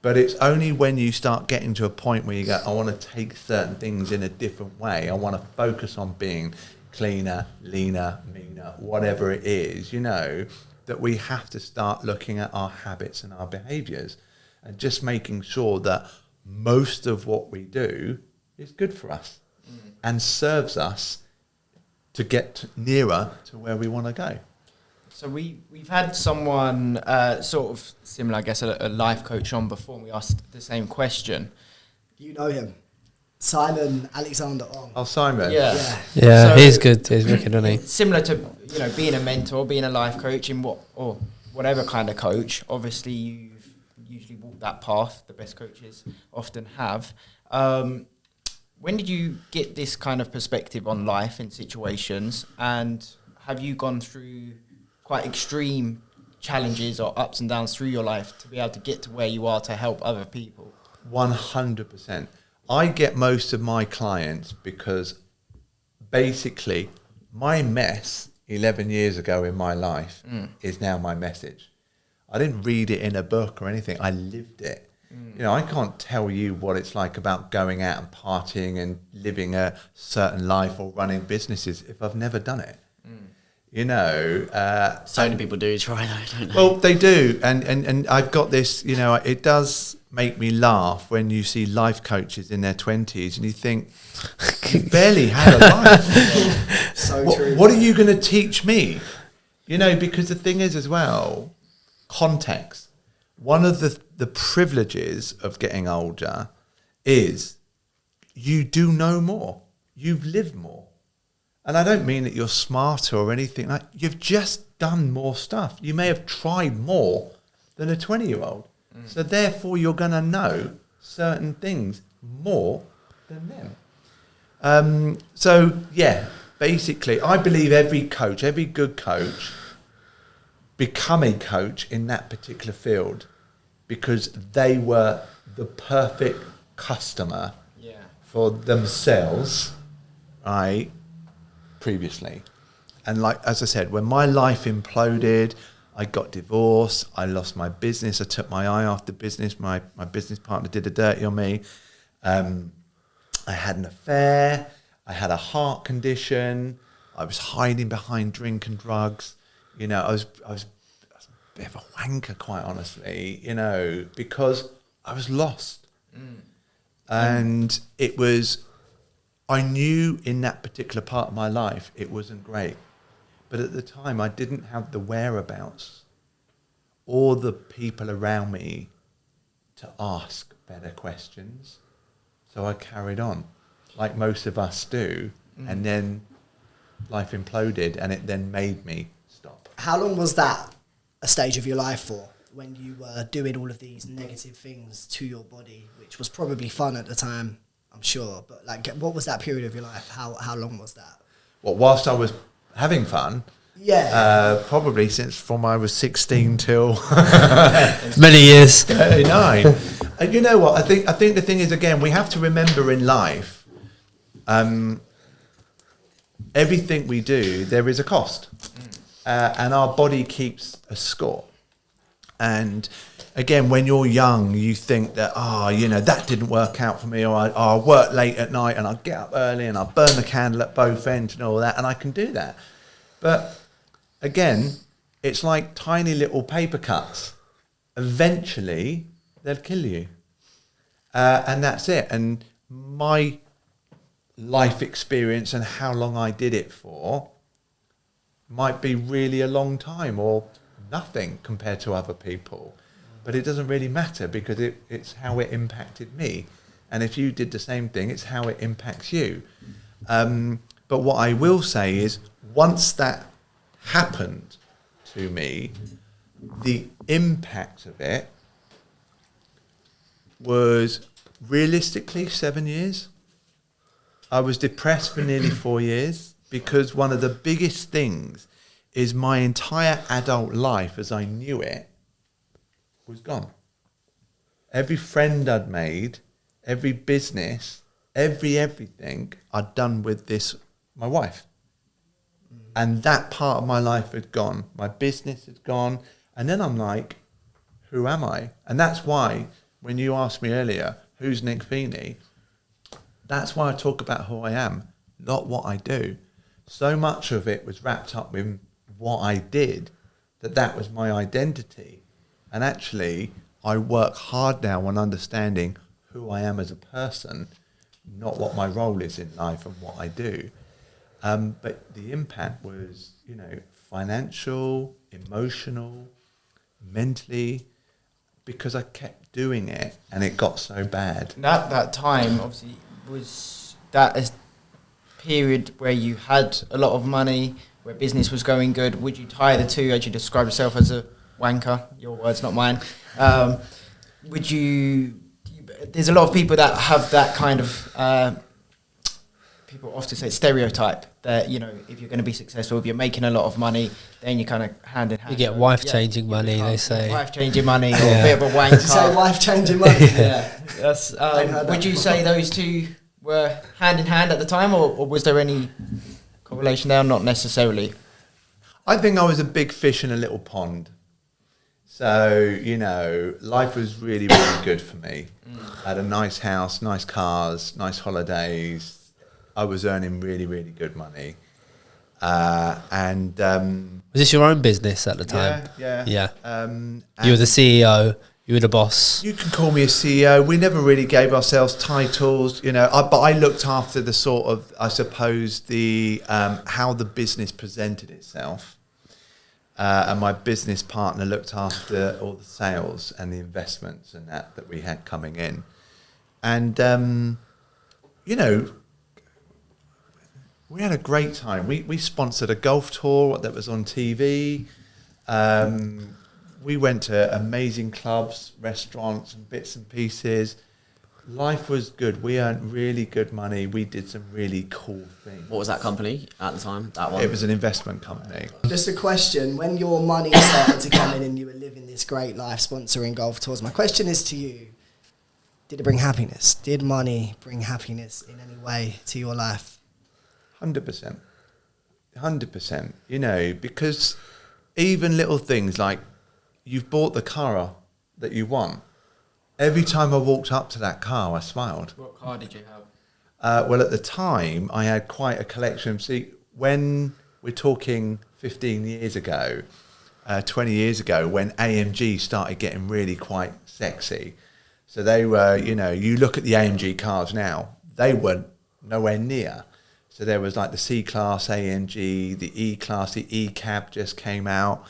But it's only when you start getting to a point where you go, I want to take certain things in a different way. I want to focus on being cleaner, leaner, meaner, whatever it is, you know, that we have to start looking at our habits and our behaviours and just making sure that most of what we do is good for us and serves us to get nearer to where we want to go. So we've had someone sort of similar, I guess, a life coach on before, and we asked the same question. You know him, Simon Alexander Ong. Oh, Simon. Yeah. Yeah, So- he's good. He's wicked, isn't he? Similar to, you know, being a mentor, being a life coach, in whatever kind of coach. Obviously, you've usually walked that path. The best coaches often have. When did you get this kind of perspective on life and situations? And have you gone through quite extreme challenges or ups and downs through your life to be able to get to where you are to help other people? 100%. I get most of my clients because basically my mess 11 years ago in my life is now my message. I didn't read it in a book or anything. I lived it. You know, I can't tell you what it's like about going out and partying and living a certain life or running businesses if I've never done it. You know, So many people do try though, don't they? well, they do, and I've got this. You know, it does make me laugh when you see life coaches in their 20s, and you think, you barely had a life. So true. What are you going to teach me? You know, because the thing is as well, context. One of the privileges of getting older is you do know more. You've lived more. And I don't mean that you're smarter or anything. Like, you've just done more stuff. You may have tried more than a 20-year-old. So therefore, you're going to know certain things more than them. So, yeah, basically, I believe every coach, every good coach, become a coach in that particular field because they were the perfect customer for themselves, right? Previously. And like, as I said, when my life imploded, I got divorced, I lost my business, I took my eye off the business, my business partner did a dirty on me, I had an affair, I had a heart condition, I was hiding behind drink and drugs, you know, I was a bit of a wanker, quite honestly, you know, because I was lost. And it was, I knew in that particular part of my life it wasn't great. But at the time, I didn't have the whereabouts or the people around me to ask better questions. So I carried on, like most of us do. And then life imploded, and it then made me stop. How long was that a stage of your life for, when you were doing all of these negative things to your body, which was probably fun at the time, I'm sure, but like, what was that period of your life? How long was that? Well, whilst I was having fun, probably from I was 16 till Many years. 39. And you know what? I think the thing is, again, we have to remember in life, everything we do, there is a cost, and our body keeps a score. And again, when you're young, you think that, you know, that didn't work out for me, or I work late at night and I get up early and I burn the candle at both ends and all that, and I can do that. But again, it's like tiny little paper cuts. Eventually, they'll kill you. And that's it. And my life experience and how long I did it for might be really a long time or nothing compared to other people. But it doesn't really matter because it's how it impacted me. And if you did the same thing, it's how it impacts you. But what I will say is, once that happened to me, the impact of it was realistically 7 years. I was depressed for nearly 4 years because one of the biggest things is my entire adult life as I knew it was gone. Every friend I'd made, every business, everything I'd done with my wife. And that part of my life had gone. My business had gone. And then I'm like, who am I? And that's why when you asked me earlier, who's Nick Feeney? That's why I talk about who I am, not what I do. So much of it was wrapped up in what I did, that was my identity. And actually, I work hard now on understanding who I am as a person, not what my role is in life and what I do. But the impact was, financial, emotional, mentally, because I kept doing it and it got so bad. That time, obviously, was that a period where you had a lot of money, where business was going good? Would you tie the two, as you describe yourself as a wanker? Your words, not mine. There's a lot of people that have that kind of, people often say stereotype that, if you're going to be successful, if you're making a lot of money, then you kind of hand in hand. You get wife-changing money, they say. Wife-changing money, or a bit of a wanker. Did you say wife-changing money? Yeah. That's, would you say those two were hand in hand at the time, or was there any correlation there? Not necessarily. I think I was a big fish in a little pond. So, life was really, really good for me. I had a nice house, nice cars, nice holidays. I was earning really, really good money. Was this your own business at the time? Yeah. You were the CEO, you were the boss. You can call me a CEO. We never really gave ourselves titles, but I looked after the sort of, I suppose, the how the business presented itself. And my business partner looked after all the sales and the investments and that we had coming in. And, we had a great time. We sponsored a golf tour that was on TV. We went to amazing clubs, restaurants and bits and pieces. Life was good. We earned really good money. We did some really cool things. What was that company at the time? That one? It was an investment company. Just a question. When your money started to come in and you were living this great life sponsoring golf tours, my question is to you, did it bring happiness? Did money bring happiness in any way to your life? 100%. 100%. Because even little things like you've bought the car that you want. Every time I walked up to that car, I smiled. What car did you have? Well, at the time, I had quite a collection. See, when we're talking 15 years ago, 20 years ago, when AMG started getting really quite sexy. So they were, you look at the AMG cars now, they were nowhere near. So there was like the C-Class AMG, the E-Class, the E-Cab just came out,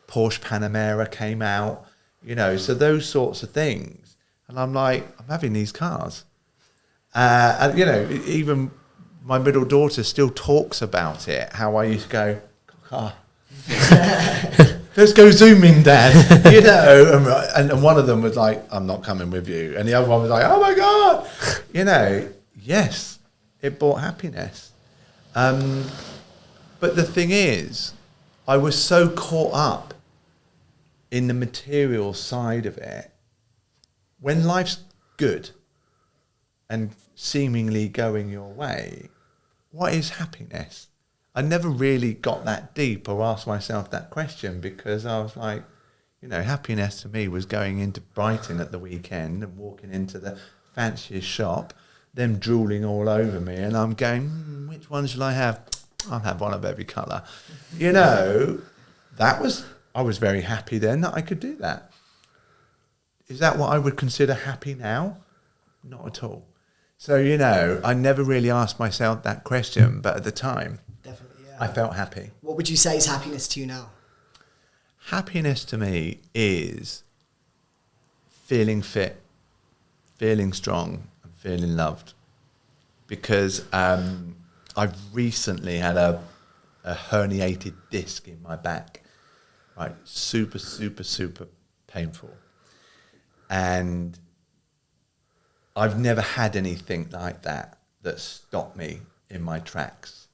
Porsche Panamera came out, so those sorts of things. And I'm like, I'm having these cars. And, even my middle daughter still talks about it, how I used to go, car. Let's go zoom in, Dad. And one of them was like, I'm not coming with you. And the other one was like, oh my God. Yes, it brought happiness. But the thing is, I was so caught up in the material side of it. When life's good and seemingly going your way, what is happiness? I never really got that deep or asked myself that question because I was like, happiness to me was going into Brighton at the weekend and walking into the fanciest shop, them drooling all over me, and I'm going, which one shall I have? I'll have one of every colour. I was very happy then that I could do that. Is that what I would consider happy now? Not at all. So, you know, I never really asked myself that question, but at the time, Definitely, yeah. I felt happy. What would you say is happiness to you now? Happiness to me is feeling fit, feeling strong, and feeling loved. Because I've recently had a herniated disc in my back, right? Super, super, super painful. And I've never had anything like that stopped me in my tracks.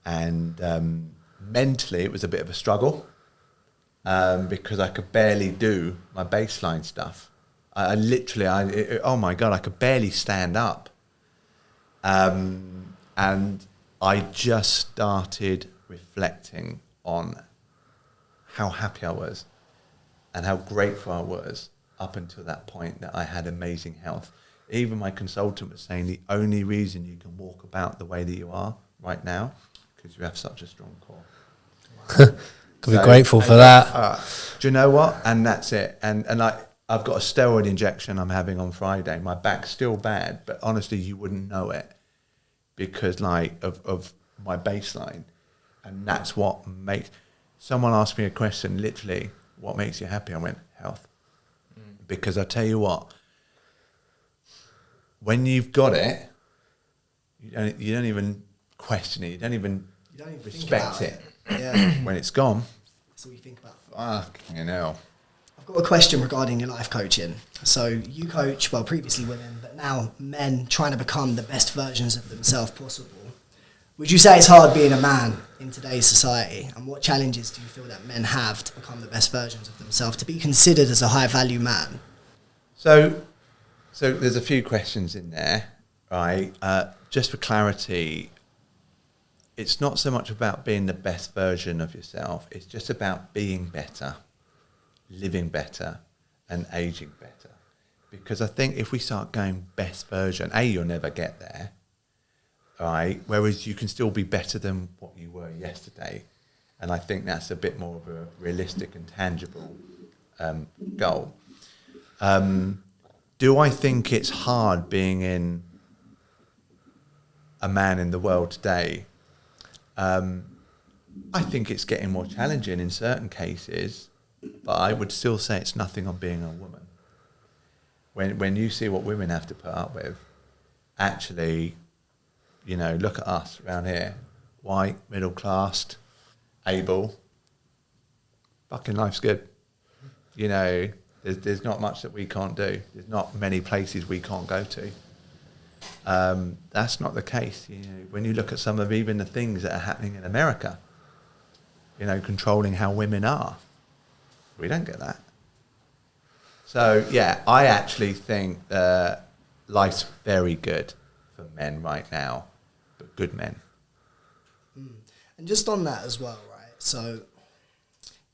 And mentally, it was a bit of a struggle because I could barely do my baseline stuff. I literally, oh my God, I could barely stand up. And I just started reflecting on how happy I was and how grateful I was up until that point that I had amazing health. Even my consultant was saying the only reason you can walk about the way that you are right now because you have such a strong core. Could be grateful for that. Do you know what? And that's it. And I've got a steroid injection I'm having on Friday. My back's still bad, but honestly, you wouldn't know it because of my baseline. And that's what makes... Someone asked me a question, literally, what makes you happy? I went, health. Because I tell you what, when you've got it, you don't even question it. You don't even respect it. Yeah. When it's gone, That's all you think about. fucking hell. I've got a question regarding your life coaching. So you coach, well, previously women, but now men trying to become the best versions of themselves possible. Would you say it's hard being a man in today's society? And what challenges do you feel that men have to become the best versions of themselves, to be considered as a high-value man? So there's a few questions in there, right? Just for clarity, it's not so much about being the best version of yourself. It's just about being better, living better, and aging better. Because I think if we start going best version, you'll never get there, right? Whereas you can still be better than what you were yesterday. And I think that's a bit more of a realistic and tangible goal. Do I think it's hard being in a man in the world today? I think it's getting more challenging in certain cases, but I would still say it's nothing on being a woman. When you see what women have to put up with, actually, you know, look at us around here, white, middle class, able, fucking life's good. You know, there's not much that we can't do. There's not many places we can't go to. That's not the case. You know, when you look at some of even the things that are happening in America, you know, controlling how women are, we don't get that. So, yeah, I actually think life's very good for men right now, but good men. And just on that as well, right? So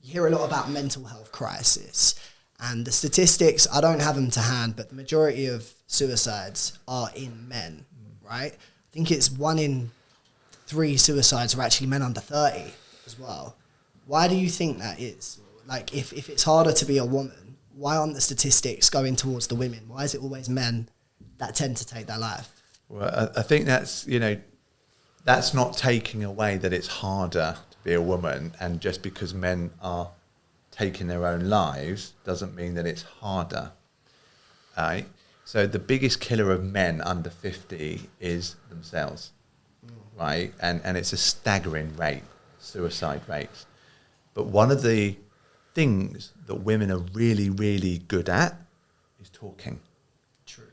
you hear a lot about mental health crisis, and the statistics, I don't have them to hand, but the majority of suicides are in men, right? I think it's 1 in 3 suicides are actually men under 30 as well. Why do you think that is? Like, if it's harder to be a woman, why aren't the statistics going towards the women? Why is it always men that tend to take their life? Well, I think that's, you know, that's not taking away that it's harder to be a woman, and just because men are taking their own lives doesn't mean that it's harder, right? So the biggest killer of men under 50 is themselves, right? And it's a staggering rate, suicide rates. But one of the things that women are really, really good at is talking. True.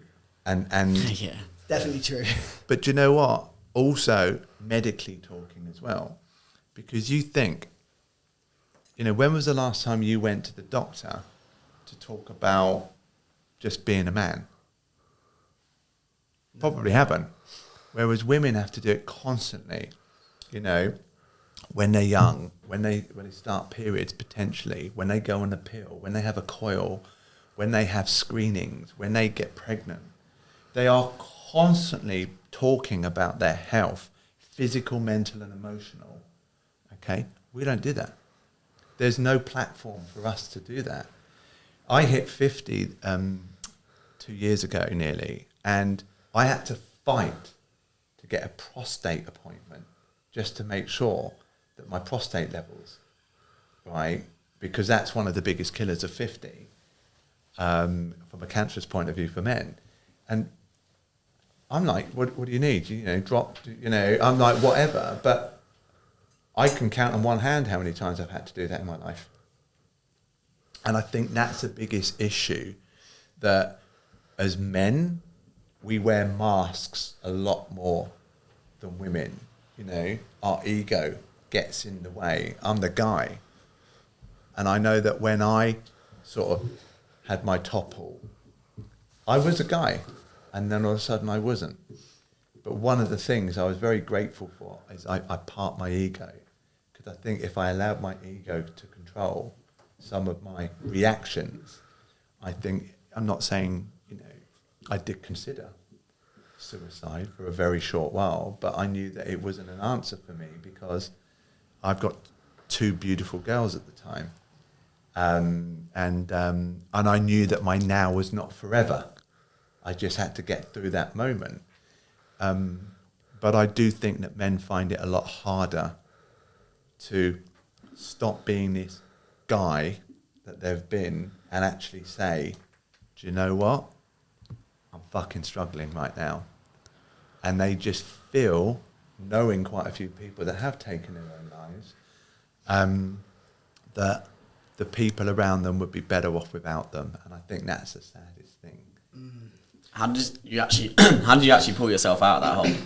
And Yeah. Definitely true. But do you know what? Also, medically talking as well. Because you think, you know, when was the last time you went to the doctor to talk about just being a man? Probably haven't. Whereas women have to do it constantly, you know, when they're young, when they start periods potentially, when they go on a pill, when they have a coil, when they have screenings, when they get pregnant. They are constantly talking about their health, physical, mental, and emotional. Okay? We don't do that. There's no platform for us to do that. I hit 50 2 years ago nearly, and I had to fight to get a prostate appointment just to make sure that my prostate levels, right, because that's one of the biggest killers of 50 from a cancerous point of view for men. And I'm like, what do you need? I'm like, whatever. But I can count on one hand how many times I've had to do that in my life. And I think that's the biggest issue, that as men, we wear masks a lot more than women. Our ego gets in the way. I'm the guy. And I know that when I sort of had my topple, I was a guy. And then all of a sudden I wasn't. But one of the things I was very grateful for is I parked my ego. Because I think if I allowed my ego to control some of my reactions, I think, I'm not saying, I did consider suicide for a very short while, but I knew that it wasn't an answer for me because I've got two beautiful girls at the time. And I knew that my now was not forever. I just had to get through that moment. But I do think that men find it a lot harder to stop being this guy that they've been and actually say, do you know what? I'm fucking struggling right now. And they just feel, knowing quite a few people that have taken their own lives, that the people around them would be better off without them. And I think that's the saddest thing. How did you actually pull yourself out of that hole?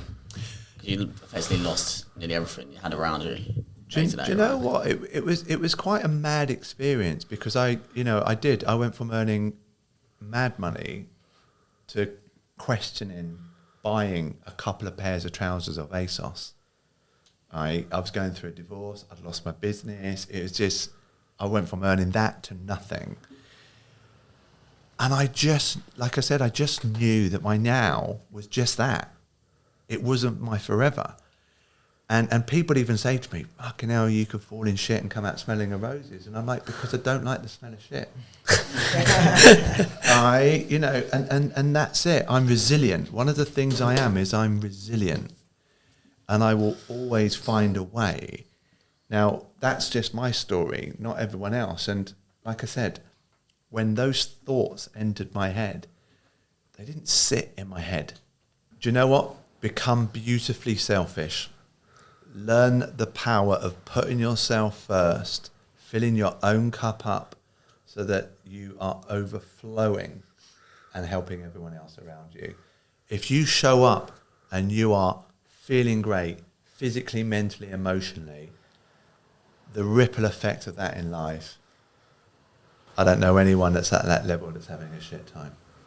You effectively lost nearly everything you had around you. Do you know what? It was quite a mad experience because I went from earning mad money to questioning buying a couple of pairs of trousers of ASOS. I was going through a divorce. I'd lost my business. It was just, I went from earning that to nothing. And I just, like I said, I just knew that my now was just that. It wasn't my forever. And people even say to me, fucking hell, you could fall in shit and come out smelling of roses. And I'm like, because I don't like the smell of shit. And that's it. I'm resilient. One of the things I am is I'm resilient. And I will always find a way. Now, that's just my story, not everyone else. And like I said, when those thoughts entered my head, they didn't sit in my head. Do you know what? Become beautifully selfish. Learn the power of putting yourself first, filling your own cup up so that you are overflowing and helping everyone else around you. If you show up and you are feeling great, physically, mentally, emotionally, the ripple effect of that in life, I don't know anyone that's at that level that's having a shit time.